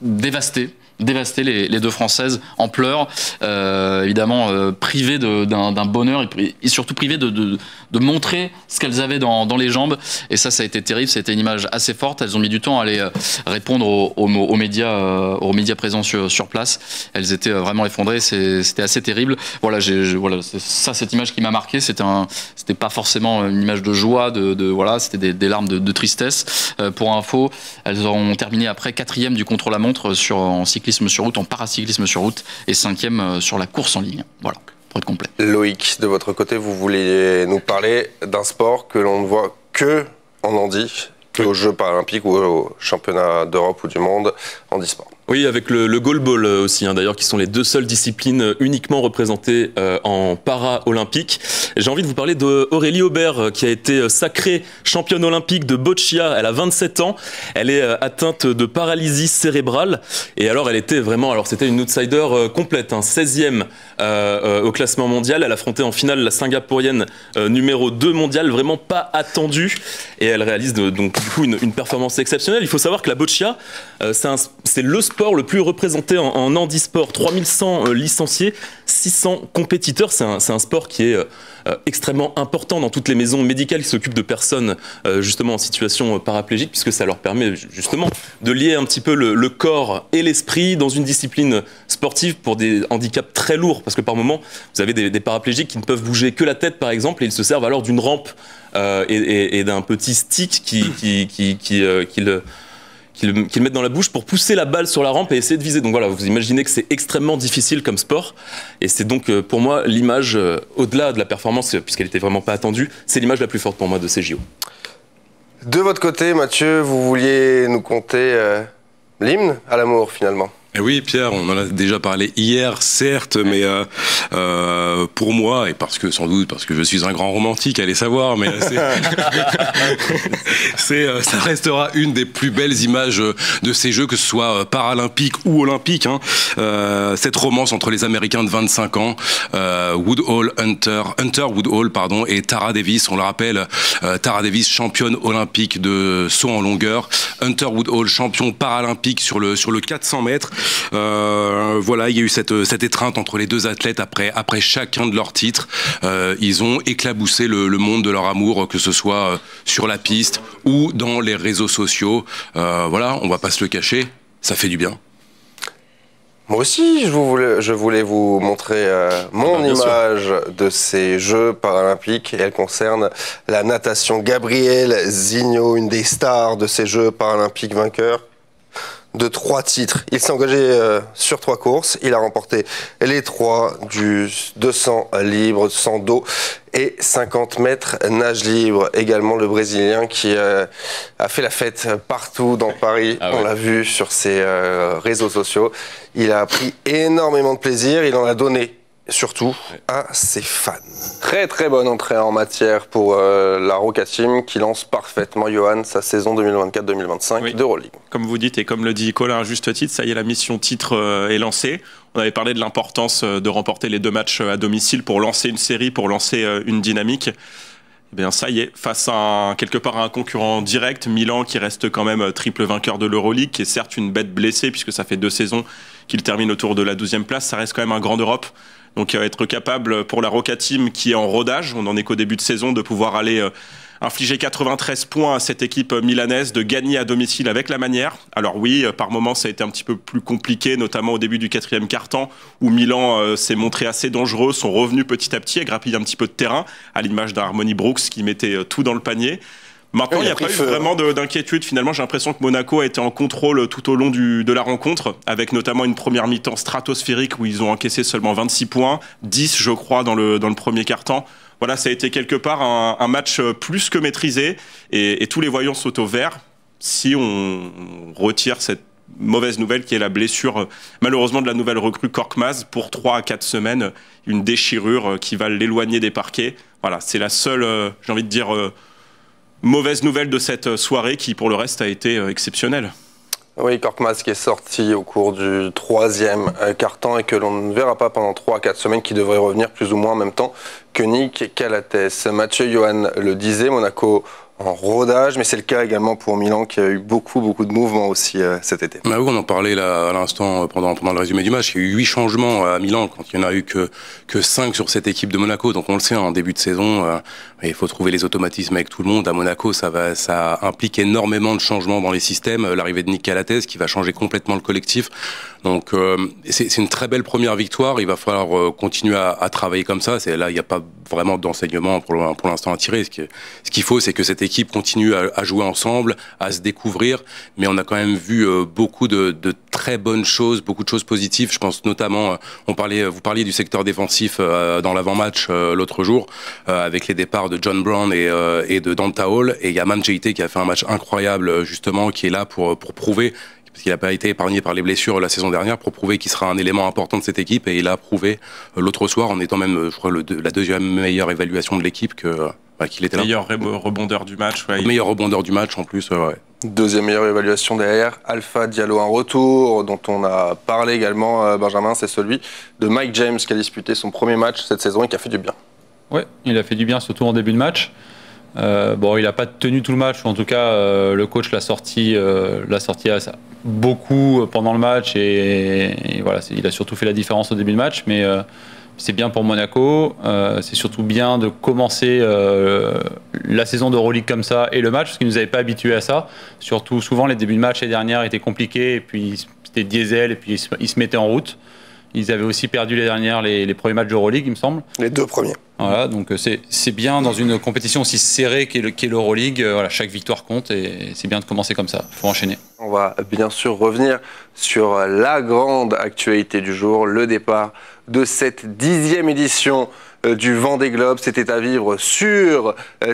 dévastées les deux Françaises en pleurs, évidemment privées d'un bonheur et surtout privées de montrer ce qu'elles avaient dans les jambes. Et ça a été terrible, c'était une image assez forte. Elles ont mis du temps à aller répondre aux médias présents sur place. Elles étaient vraiment effondrées, c'était assez terrible. Voilà, c'est ça, cette image qui m'a marqué. C'était pas forcément une image de joie, voilà, c'était des larmes de tristesse. Pour info, elles ont terminé après 4e du contre-la-montre en cyclisme sur route, en paracyclisme sur route, et 5e sur la course en ligne. Voilà, pour être complet. Loïc, de votre côté, vous vouliez nous parler d'un sport que l'on ne voit que en handi, qu'aux Jeux paralympiques ou aux championnats d'Europe ou du monde en e-sport. Oui, avec le goalball aussi, d'ailleurs, qui sont les deux seules disciplines uniquement représentées en para-olympique. J'ai envie de vous parler d'Aurélie Aubert, qui a été sacrée championne olympique de boccia. Elle a 27 ans, elle est atteinte de paralysie cérébrale. Et alors, elle était vraiment, c'était une outsider complète, 16e au classement mondial. Elle affrontait en finale la Singapourienne numéro 2 mondiale, vraiment pas attendue. Et elle réalise donc du coup une performance exceptionnelle. Il faut savoir que la boccia, c'est le sport le plus représenté en handisport. 3100 licenciés, 600 compétiteurs. C'est un sport qui est extrêmement important dans toutes les maisons médicales qui s'occupent de personnes justement en situation paraplégique, puisque ça leur permet justement de lier un petit peu le corps et l'esprit dans une discipline sportive pour des handicaps très lourds. Parce que par moment, vous avez des paraplégiques qui ne peuvent bouger que la tête, par exemple, et ils se servent alors d'une rampe et d'un petit stick qu'ils mettent dans la bouche pour pousser la balle sur la rampe et essayer de viser. Donc voilà, vous imaginez que c'est extrêmement difficile comme sport. Et c'est donc pour moi l'image, au-delà de la performance, puisqu'elle n'était vraiment pas attendue, c'est l'image la plus forte pour moi de ces JO. De votre côté, Mathieu, vous vouliez nous conter l'hymne à l'amour finalement? Et oui, Pierre, on en a déjà parlé hier, certes, mais pour moi, et sans doute parce que je suis un grand romantique, allez savoir, mais ça restera une des plus belles images de ces Jeux, que ce soit paralympique ou olympique. Cette romance entre les Américains de 25 ans, Hunter Woodhall, et Tara Davis. On le rappelle, Tara Davis, championne olympique de saut en longueur, Hunter Woodhall, champion paralympique sur le 400 mètres. Voilà, il y a eu cette étreinte entre les deux athlètes après chacun de leurs titres. Ils ont éclaboussé le monde de leur amour, que ce soit sur la piste ou dans les réseaux sociaux. Voilà, on va pas se le cacher, ça fait du bien. Moi aussi, je voulais vous montrer mon image de ces Jeux paralympiques. Et elle concerne la natation. Gabriel Zinho, une des stars de ces Jeux paralympiques, vainqueur de 3 titres. Il s'est engagé sur 3 courses. Il a remporté les 3 du 200 libre, 100 dos et 50 mètres nage libre. Également le Brésilien qui a fait la fête partout dans Paris. On l'a vu sur ses réseaux sociaux. Il a pris énormément de plaisir. Il en a donné surtout à ses fans. Très très bonne entrée en matière pour la Roca Team qui lance parfaitement, Johan, sa saison 2024-2025 d'Euroleague. Comme vous dites et comme le dit Colin à juste titre, ça y est, la mission titre est lancée. On avait parlé de l'importance de remporter les 2 matchs à domicile pour lancer une série, pour lancer une dynamique. Eh bien, ça y est, face à quelque part à un concurrent direct, Milan qui reste quand même triple vainqueur de l'Euroleague, qui est certes une bête blessée puisque ça fait 2 saisons qu'il termine autour de la 12e place, ça reste quand même un grand d'Europe. Donc être capable pour la Roca Team qui est en rodage, on n'en est qu'au début de saison, de pouvoir aller infliger 93 points à cette équipe milanaise, de gagner à domicile avec la manière. Alors oui, par moments ça a été un petit peu plus compliqué, notamment au début du 4e quart-temps, où Milan s'est montré assez dangereux, sont revenus petit à petit à grappiller un petit peu de terrain, à l'image d'un Harmony Brooks qui mettait tout dans le panier. Maintenant, il n'y a pas eu vraiment d'inquiétude. Finalement, j'ai l'impression que Monaco a été en contrôle tout au long de la rencontre, avec notamment une première mi-temps stratosphérique où ils ont encaissé seulement 26 points, 10 je crois dans le premier quart-temps. Voilà, ça a été quelque part un match plus que maîtrisé et tous les voyants sont au vert si on retire cette mauvaise nouvelle qui est la blessure malheureusement de la nouvelle recrue Korkmaz pour 3 à 4 semaines, une déchirure qui va l'éloigner des parquets. Voilà, c'est la seule, j'ai envie de dire, mauvaise nouvelle de cette soirée qui pour le reste a été exceptionnelle. Oui, Korkmaz qui est sorti au cours du 3e quart-temps et que l'on ne verra pas pendant 3 à 4 semaines, qui devrait revenir plus ou moins en même temps que Nick Calates. Mathieu, Johan le disait, Monaco en rodage, mais c'est le cas également pour Milan qui a eu beaucoup de mouvements aussi cet été. Bah oui, on en parlait là à l'instant pendant le résumé du match. Il y a eu 8 changements à Milan quand il n'y en a eu que 5 sur cette équipe de Monaco. Donc on le sait, en début de saison, il faut trouver les automatismes avec tout le monde. À Monaco, ça implique énormément de changements dans les systèmes. L'arrivée de Nick Calates qui va changer complètement le collectif. Donc c'est une très belle première victoire. Il va falloir continuer à travailler comme ça. Là, il n'y a pas vraiment d'enseignement pour l'instant à tirer. Ce qu'il faut, c'est que cette équipe continue à jouer ensemble, à se découvrir. Mais on a quand même vu beaucoup de très bonnes choses, beaucoup de choses positives. Je pense notamment, vous parliez du secteur défensif dans l'avant-match l'autre jour, avec les départs de John Brown et de Danta Hall. Et il y a Mam Jeite qui a fait un match incroyable, justement, qui est là pour prouver parce qu'il n'a pas été épargné par les blessures la saison dernière, pour prouver qu'il sera un élément important de cette équipe. Et il a prouvé l'autre soir, en étant même, je crois, la deuxième meilleure évaluation de l'équipe, qu'il était là. Meilleur rebondeur du match. Ouais, meilleur rebondeur du match en plus. Ouais. Deuxième meilleure évaluation derrière, Alpha Diallo, un retour dont on a parlé également, Benjamin, c'est celui de Mike James qui a disputé son premier match cette saison et qui a fait du bien. Oui, il a fait du bien, surtout en début de match. Il n'a pas tenu tout le match, ou en tout cas, le coach l'a sorti beaucoup pendant le match et voilà, il a surtout fait la différence au début de match, mais c'est bien pour Monaco. C'est surtout bien de commencer la saison d'Euroleague comme ça et le match, parce qu'ils ne nous avaient pas habitués à ça. Surtout, souvent, les débuts de match les dernières étaient compliqués, et puis c'était diesel, et puis ils se mettaient en route. Ils avaient aussi perdu les dernières, les premiers matchs d'Euroleague, il me semble. Les 2 premiers. Voilà, donc c'est bien dans une compétition aussi serrée qu'est l'Euroleague. Voilà, chaque victoire compte et c'est bien de commencer comme ça. Il faut enchaîner. On va bien sûr revenir sur la grande actualité du jour, le départ de cette 10e édition du Vendée Globe. C'était à vivre sur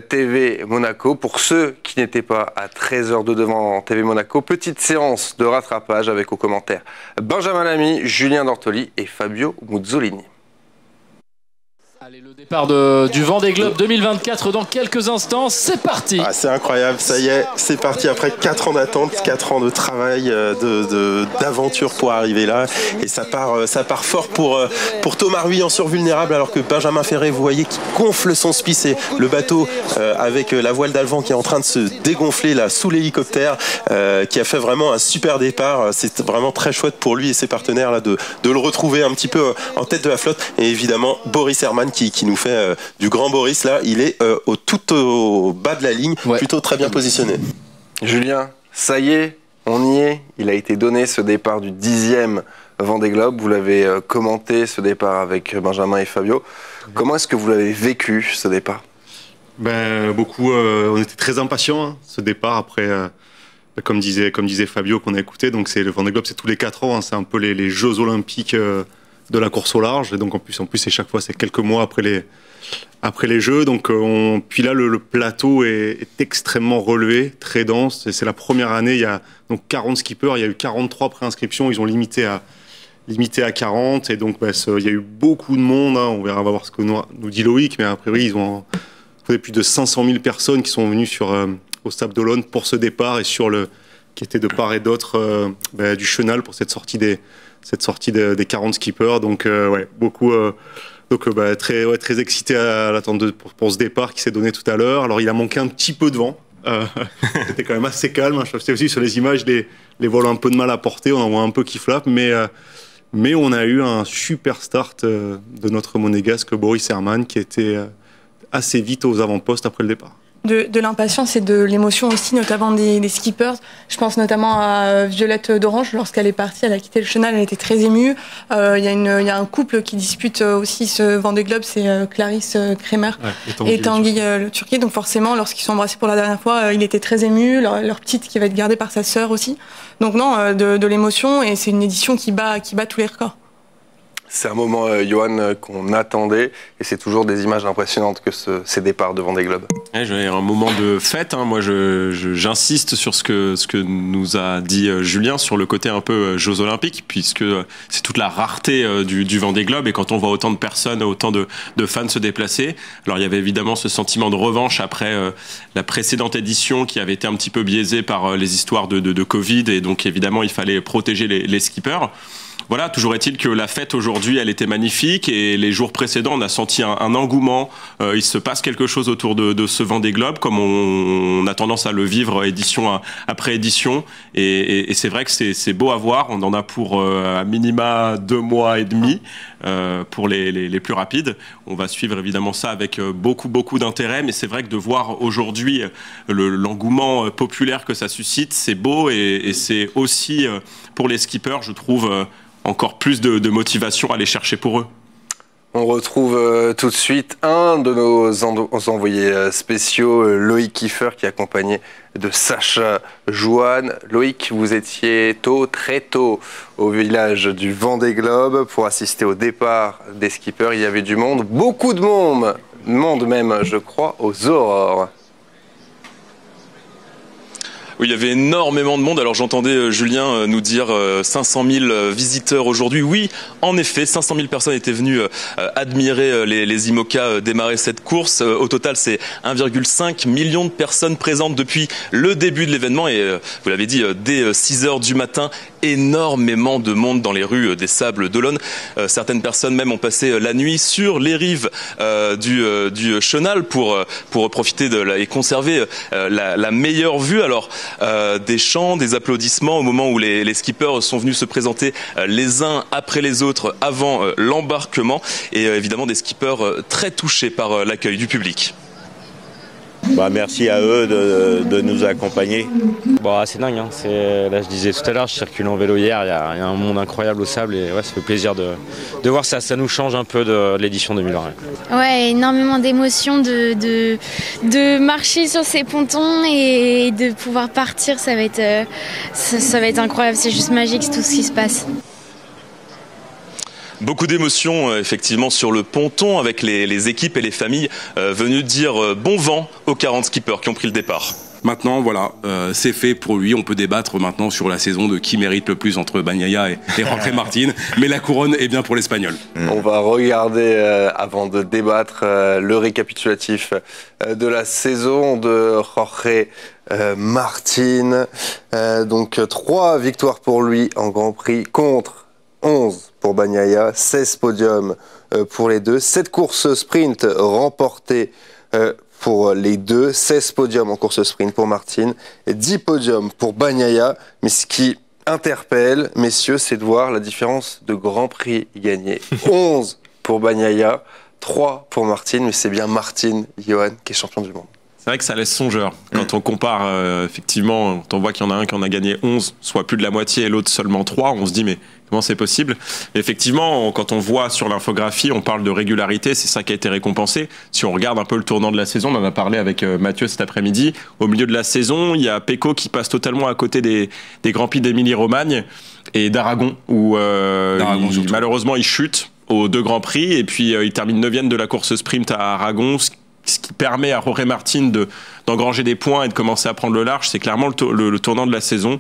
TV Monaco. Pour ceux qui n'étaient pas à 13h de devant TV Monaco, petite séance de rattrapage avec aux commentaires Benjamin Lamy, Julien Dortoli et Fabio Muzzolini. Allez, le départ du Vendée Globe 2024 dans quelques instants, c'est parti. C'est incroyable, ça y est, c'est parti après 4 ans d'attente, 4 ans de travail, d'aventure pour arriver là. Et ça part fort pour Thomas Rui en survulnérable, alors que Benjamin Ferré, vous voyez, qui gonfle son spi, c'est le bateau avec la voile d'Alvan qui est en train de se dégonfler là sous l'hélicoptère, qui a fait vraiment un super départ. C'est vraiment très chouette pour lui et ses partenaires là de le retrouver un petit peu en tête de la flotte. Et évidemment, Boris Herman qui nous fait du grand Boris là, il est tout au bas de la ligne, plutôt très bien positionné. Julien, ça y est, on y est, il a été donné ce départ du 10e Vendée Globe, vous l'avez commenté ce départ avec Benjamin et Fabio. Comment est-ce que vous l'avez vécu ce départ? Beaucoup, on était très impatients, ce départ après, comme disait Fabio qu'on a écouté, donc le Vendée Globe c'est tous les 4 ans, c'est un peu les Jeux Olympiques de la course au large, et donc en plus c'est chaque fois, c'est quelques mois après les Jeux, donc puis là le plateau est extrêmement relevé, très dense, et c'est la première année, il y a donc 40 skippers, il y a eu 43 préinscriptions, ils ont limité à 40, et donc il y a eu beaucoup de monde, hein, on va voir ce que nous dit Loïc, mais après oui, ils ont plus de 500 000 personnes qui sont venues au Stade d'Olonne pour ce départ, et qui étaient de part et d'autre du chenal pour cette sortie des 40 skippers, donc beaucoup, très excité à l'attente pour ce départ qui s'est donné tout à l'heure. Alors il a manqué un petit peu de vent, c'était quand même assez calme, hein. Je sais aussi sur les images les voiles ont un peu de mal à porter, on en voit un peu qui flappent, mais on a eu un super start de notre monégasque Boris Herman qui était assez vite aux avant-postes après le départ. De l'impatience et de l'émotion aussi, notamment des skippers. Je pense notamment à Violette d'Orange, lorsqu'elle est partie, elle a quitté le chenal, elle était très émue. Il y a un couple qui dispute aussi ce Vendée Globe, c'est Clarisse Kremer et Tanguy le Turquie. Donc forcément, lorsqu'ils sont embrassés pour la dernière fois, il était très ému, leur petite qui va être gardée par sa sœur aussi. Donc non, de l'émotion, et c'est une édition qui bat tous les records. C'est un moment, Johan, qu'on attendait, et c'est toujours des images impressionnantes que ces départs de Vendée Globe. J'ai un moment de fête, hein. Moi j'insiste sur ce que nous a dit Julien sur le côté un peu Jeux Olympiques, puisque c'est toute la rareté du Vendée Globe, et quand on voit autant de personnes, autant de fans se déplacer, alors il y avait évidemment ce sentiment de revanche après la précédente édition qui avait été un petit peu biaisée par les histoires de Covid, et donc évidemment il fallait protéger les skippers. Voilà, toujours est-il que la fête aujourd'hui, elle était magnifique, et les jours précédents, on a senti un engouement. Il se passe quelque chose autour de ce Vendée Globe, comme on a tendance à le vivre édition après édition. Et c'est vrai que c'est beau à voir. On en a pour à minima 2 mois et demi pour les plus rapides. On va suivre évidemment ça avec beaucoup d'intérêt. Mais c'est vrai que de voir aujourd'hui l'engouement populaire que ça suscite, c'est beau, et c'est aussi pour les skippers, je trouve, encore plus de motivation à aller chercher pour eux. On retrouve tout de suite un de nos envoyés spéciaux, Loïc Kiefer, qui est accompagné de Sacha Jouanne. Loïc, vous étiez très tôt au village du Vendée Globe pour assister au départ des skippers. Il y avait du monde, beaucoup de monde même, je crois, aux aurores. Oui, il y avait énormément de monde. Alors j'entendais Julien nous dire 500 000 visiteurs aujourd'hui. Oui, en effet, 500 000 personnes étaient venues admirer les IMOCA démarrer cette course. Au total, c'est 1,5 million de personnes présentes depuis le début de l'événement. Et vous l'avez dit, dès 6 heures du matin, énormément de monde dans les rues des Sables d'Olonne. Certaines personnes même ont passé la nuit sur les rives du chenal pour profiter et conserver la meilleure vue. Alors, des chants, des applaudissements au moment où les skippers sont venus se présenter les uns après les autres avant l'embarquement, et évidemment des skippers très touchés par l'accueil du public. Merci à eux de nous accompagner. C'est dingue, hein. Là je disais tout à l'heure, je circule en vélo hier, il y a un monde incroyable au sable et ça fait plaisir de voir ça nous change un peu de l'édition 2020. Ouais, énormément d'émotions de marcher sur ces pontons et de pouvoir partir, ça va être incroyable, c'est juste magique tout ce qui se passe. Beaucoup d'émotions effectivement sur le ponton avec les équipes et les familles venues dire bon vent aux 40 skippers qui ont pris le départ. Maintenant, voilà, c'est fait pour lui. On peut débattre maintenant sur la saison de qui mérite le plus entre Bagnaia et Jorge Martin. Mais la couronne est bien pour l'Espagnol. On va regarder, avant de débattre, le récapitulatif de la saison de Jorge Martin. Donc 3 victoires pour lui en Grand Prix contre 11 pour Bagnaia, 16 podiums pour les deux, 7 courses sprint remportées pour les deux, 16 podiums en course sprint pour Martin, et 10 podiums pour Bagnaia. Mais ce qui interpelle, messieurs, c'est de voir la différence de Grand Prix gagnés. 11 pour Bagnaia, 3 pour Martin, mais c'est bien Martin, Johan, qui est champion du monde. C'est vrai que ça laisse songeur. Quand on compare, effectivement, quand on voit qu'il y en a un qui en a gagné 11, soit plus de la moitié, et l'autre seulement 3, on se dit mais comment c'est possible? Effectivement, quand on voit sur l'infographie, on parle de régularité, c'est ça qui a été récompensé. Si on regarde un peu le tournant de la saison, on en a parlé avec Mathieu cet après-midi, au milieu de la saison, il y a Pecco qui passe totalement à côté des Grands Prix d'Émilie-Romagne et d'Aragon, où malheureusement il chute aux 2 Grands Prix, et puis il termine 9e de la course sprint à Aragon, ce qui permet à Jorge Martin d'engranger des points et de commencer à prendre le large. C'est clairement le tournant de la saison.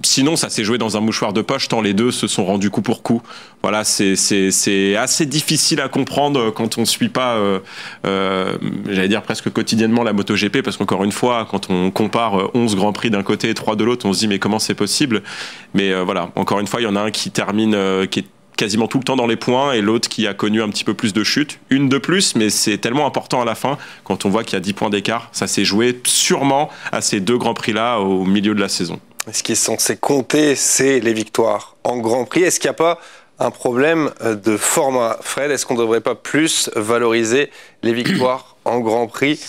Sinon, ça s'est joué dans un mouchoir de poche, tant les deux se sont rendus coup pour coup. Voilà, c'est assez difficile à comprendre quand on ne suit pas, j'allais dire presque quotidiennement, la MotoGP, parce qu'encore une fois, quand on compare 11 Grands Prix d'un côté et 3 de l'autre, on se dit mais comment c'est possible? Mais voilà, encore une fois, il y en a un qui termine, qui est quasiment tout le temps dans les points, et l'autre qui a connu un petit peu plus de chutes, une de plus, mais c'est tellement important à la fin quand on voit qu'il y a 10 points d'écart. Ça s'est joué sûrement à ces 2 Grands Prix-là au milieu de la saison. Ce qui est censé compter, c'est les victoires en Grand Prix. Est-ce qu'il n'y a pas un problème de format, Fred? Est-ce qu'on ne devrait pas plus valoriser les victoires en Grand Prix?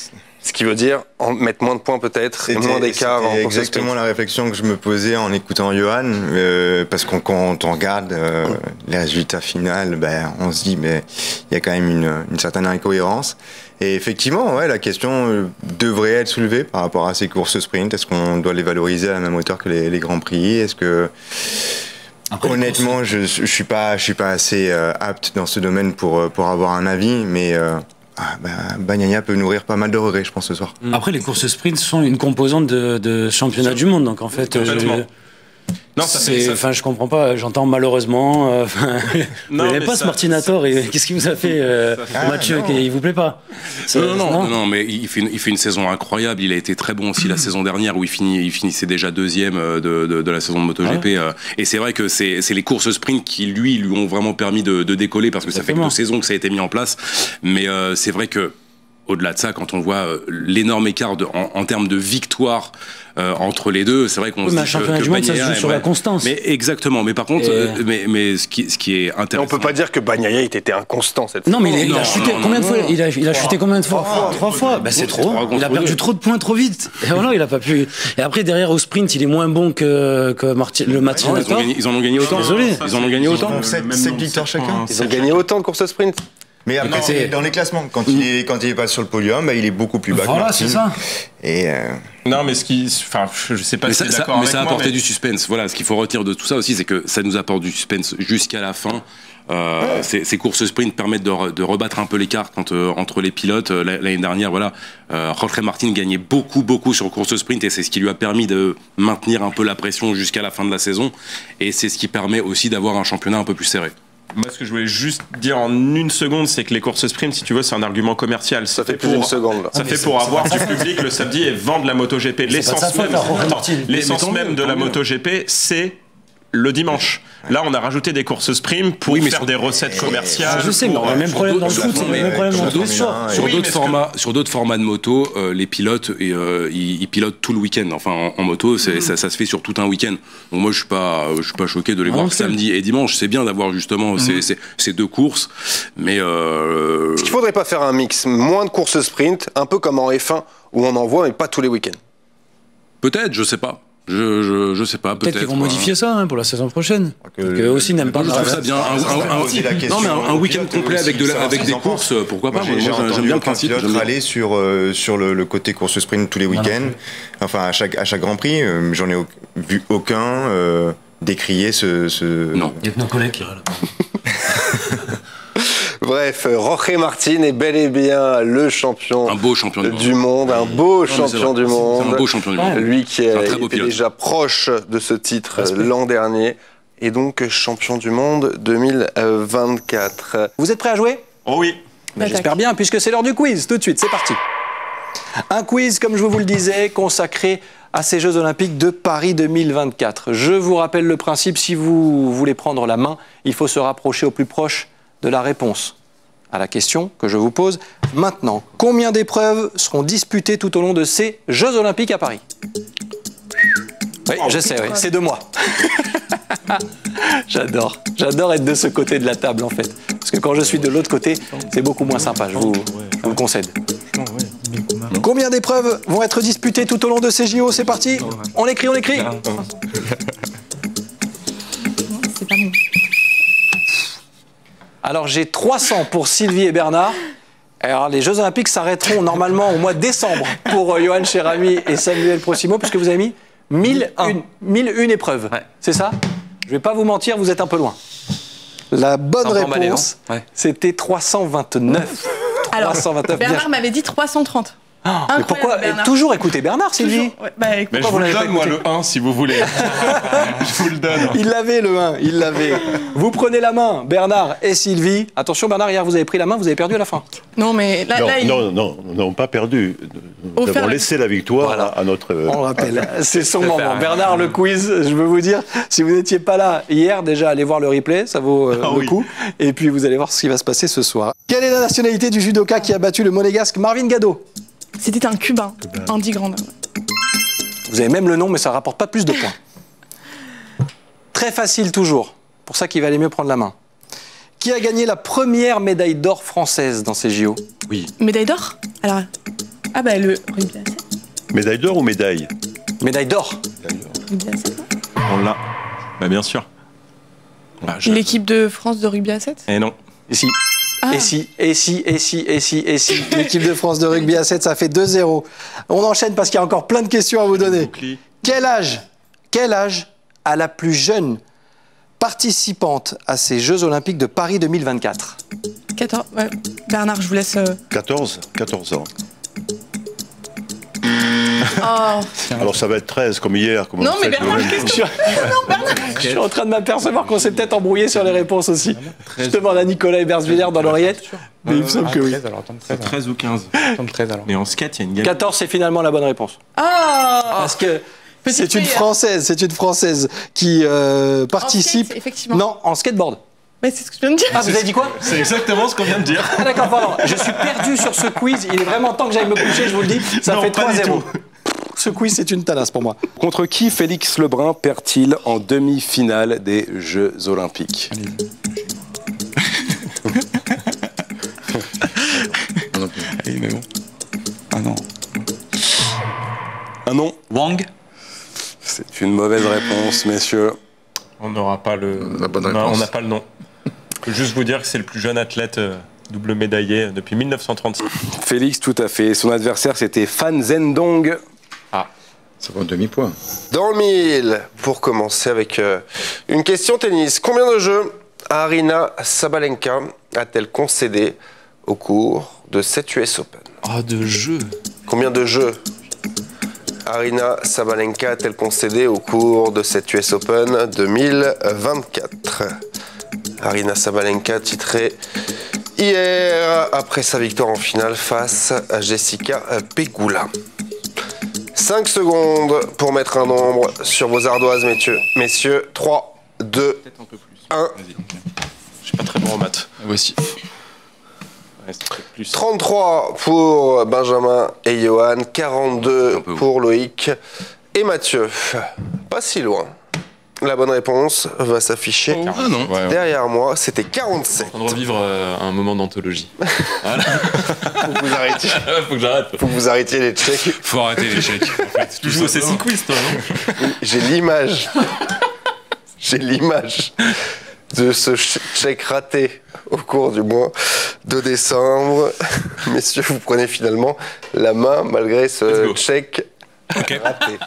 Ce qui veut dire mettre moins de points peut-être et moins d'écart. C'est exactement la réflexion que je me posais en écoutant Johan, parce que quand on regarde les résultats finaux, on se dit mais il y a quand même une certaine incohérence. Et effectivement, la question devrait être soulevée par rapport à ces courses sprint. Est-ce qu'on doit les valoriser à la même hauteur que les Grands Prix? Est-ce que honnêtement, je suis pas assez apte dans ce domaine pour avoir un avis, mais Bagnaia peut nourrir pas mal de regrets, je pense, ce soir. Après, les courses sprint sont une composante de championnat du monde, donc en fait, je comprends pas. J'entends malheureusement. Vous n'aimez pas ce Martinator, et qu'est-ce qui vous a fait, Mathieu, il vous plaît pas? Non, mais il fait une saison incroyable. Il a été très bon aussi la saison dernière, où il finissait déjà 2e de la saison de MotoGP. Et c'est vrai que c'est les courses sprint qui lui ont vraiment permis de décoller, parce que ça fait que 2 saisons que ça a été mis en place. Mais c'est vrai que au-delà de ça, quand on voit l'énorme écart en termes de victoire entre les deux, c'est vrai qu'on se dit que championnat du monde, ça se joue sur la constance. Mais exactement. Mais par contre, mais ce qui est intéressant, on peut pas dire que Bagnaia était inconstant cette saison. Non, mais il a chuté combien de fois? Il a chuté combien de fois? 3 fois. C'est trop. Il a perdu trop de points trop vite. Et voilà, il a pas pu. Et après, derrière au sprint, il est moins bon que le Martinator. Ils en ont gagné autant. Désolé. Ils en ont gagné autant. 7 victoires chacun. Ils ont gagné autant de courses sprint. Mais après, dans les classements, quand il est pas sur le podium, bah, il est beaucoup plus bas. Voilà, c'est ça. Et non, mais je sais pas si tu es d'accord avec moi. Mais ça a apporté du suspense. Voilà, ce qu'il faut retirer de tout ça aussi, c'est que ça nous apporte du suspense jusqu'à la fin. Ces courses sprint permettent de rebattre un peu l'écart entre les pilotes. L'année dernière, voilà, Jorge Martin gagnait beaucoup sur course sprint et c'est ce qui lui a permis de maintenir un peu la pression jusqu'à la fin de la saison. Et c'est ce qui permet aussi d'avoir un championnat un peu plus serré. Moi, ce que je voulais juste dire en une seconde, c'est que les courses sprint, si tu veux, c'est un argument commercial. Ça fait plus d'une seconde. Là. Ça fait pour avoir du public le samedi et vendre la MotoGP. L'essence même de la MotoGP, c'est le dimanche. Là, on a rajouté des courses sprint pour faire des recettes commerciales. Je sais, mais on a le même problème dans le foot, c'est le même problème dans tous les sports. Sur d'autres formats de moto, les pilotes, ils pilotent tout le week-end. Enfin, en moto, ça se fait sur tout un week-end. Donc moi, je suis pas choqué de les voir samedi et dimanche. C'est bien d'avoir justement ces deux courses, mais est-ce qu'il faudrait pas faire un mix, moins de courses sprint, un peu comme en F1 où on en voit, mais pas tous les week-ends? Peut-être, je sais pas. Je sais pas, peut-être. Qu'ils vont modifier ça pour la saison prochaine. Eux aussi n'aiment pas. Je trouve ça bien. Un week-end complet avec des courses, pourquoi pas? Moi, j'aime bien le principe. Aller sur le côté course sprint tous les week-ends. Enfin, à chaque Grand Prix, j'en ai vu aucun décrier ce. Non. Il y a que nos collègues qui râlent. Bref, Jorge Martin est bel et bien le champion, un beau champion du monde, un beau champion du monde. C'est un beau champion du monde. Lui qui était déjà proche de ce titre l'an dernier et donc champion du monde 2024. Vous êtes prêts à jouer? Oh oui. J'espère bien, puisque c'est l'heure du quiz. Tout de suite, c'est parti. Un quiz, comme je vous le disais, consacré à ces Jeux Olympiques de Paris 2024. Je vous rappelle le principe, si vous voulez prendre la main, il faut se rapprocher au plus proche de la réponse à la question que je vous pose maintenant. Combien d'épreuves seront disputées tout au long de ces Jeux Olympiques à Paris? Oui, je sais, c'est de moi. J'adore être de ce côté de la table en fait. Parce que quand je suis de l'autre côté, c'est beaucoup moins sympa, je vous le concède. Combien d'épreuves vont être disputées tout au long de ces JO? C'est parti. On écrit. C'est pas bon. Alors j'ai 300 pour Sylvie et Bernard. Alors les Jeux Olympiques s'arrêteront normalement au mois de décembre pour Johan Cherami et Samuel Prossimo, puisque vous avez mis 1001 épreuves. Ouais. C'est ça? Je vais pas vous mentir, vous êtes un peu loin. La bonne réponse, c'était 329. Alors, 329, Bernard m'avait dit 330. Mais pourquoi toujours écouter Bernard, Sylvie? Mais je vous le donne, moi, le 1, si vous voulez. Je vous le donne. Il l'avait, le 1, il l'avait. Vous prenez la main, Bernard et Sylvie. Attention, Bernard, hier, vous avez pris la main, vous avez perdu à la fin. Non, mais là, non, pas perdu. Nous avons laissé la victoire à notre... On rappelle, c'est son moment. Bernard, le quiz, je veux vous dire, si vous n'étiez pas là hier, déjà, allez voir le replay, ça vaut le coup. Et puis, vous allez voir ce qui va se passer ce soir. Quelle est la nationalité du judoka qui a battu le monégasque Marvin Gado? C'était un Cubain, Andy Grande. Vous avez même le nom, mais ça ne rapporte pas plus de points. Très facile toujours, pour ça qu'il valait mieux prendre la main. Qui a gagné la première médaille d'or française dans ces JO? Oui. Médaille d'or? Alors, le rugby à 7. Médaille d'or ou médaille? Médaille d'or. Rugby à 7, on l'a. Bien sûr. L'équipe de France de rugby à 7? Et non. Et si. Et si, l'équipe de France de rugby à 7, ça fait 2-0. On enchaîne parce qu'il y a encore plein de questions à vous donner. Quel âge a la plus jeune participante à ces Jeux Olympiques de Paris 2024? 14. Ouais. Bernard, je vous laisse... 14 ans. Oh. Alors ça va être 13 comme hier. Non mais Bernard, qu'est-ce que... Je suis en train de m'apercevoir qu'on s'est peut-être embrouillé sur les réponses aussi. Je demande à Nicolas Ebersviller dans l'oreillette, mais il me semble que oui. C'est 13 ou 15. 13 alors. Mais en skate, il y a une gamme. 14, c'est finalement la bonne réponse. Parce que c'est une Française qui participe... skate, effectivement. Non, en skateboard. Mais c'est ce que je viens de dire. Ah, vous avez dit quoi? C'est exactement ce qu'on vient de dire. Ah d'accord, pardon. Je suis perdu sur ce quiz. Il est vraiment temps que j'aille me coucher, je vous le dis. Ça fait 3-0. Ce quiz, c'est une talasse pour moi. Contre qui Félix Lebrun perd-il en demi-finale des Jeux Olympiques? Mais bon. Ah non. Un nom? Wang? C'est une mauvaise réponse, messieurs. On n'aura pas le... La bonne réponse. On n'a pas le nom. Je peux juste vous dire que c'est le plus jeune athlète double médaillé depuis 1936. Félix, tout à fait. Son adversaire, c'était Fan Zhendong. Ah, ça vaut un demi-point. Dans le mille, pour commencer avec une question tennis. Combien de jeux Aryna Sabalenka a-t-elle concédé au cours de cette US Open? Ah, de jeux. Combien de jeux Aryna Sabalenka a-t-elle concédé au cours de cette US Open 2024? Aryna Sabalenka titrée hier après sa victoire en finale face à Jessica Pegula. 5 secondes pour mettre un nombre sur vos ardoises, messieurs. 3, 2, 1. Je suis pas très bon en maths. Voici. 33 pour Benjamin et Johan, 42 pour Loïc et Mathieu. Pas si loin. La bonne réponse va s'afficher derrière moi. C'était 47. On va revivre un moment d'anthologie. Voilà. Faut que vous arrêtiez. Faut que j'arrête. Faut que vous arrêtiez les tchèques. Faut arrêter les tchèques. En fait, tu joues au Cécile Quiz, toi, non? J'ai l'image. J'ai l'image de ce tchèque raté au cours du mois de décembre. Messieurs, vous prenez finalement la main malgré ce tchèque raté.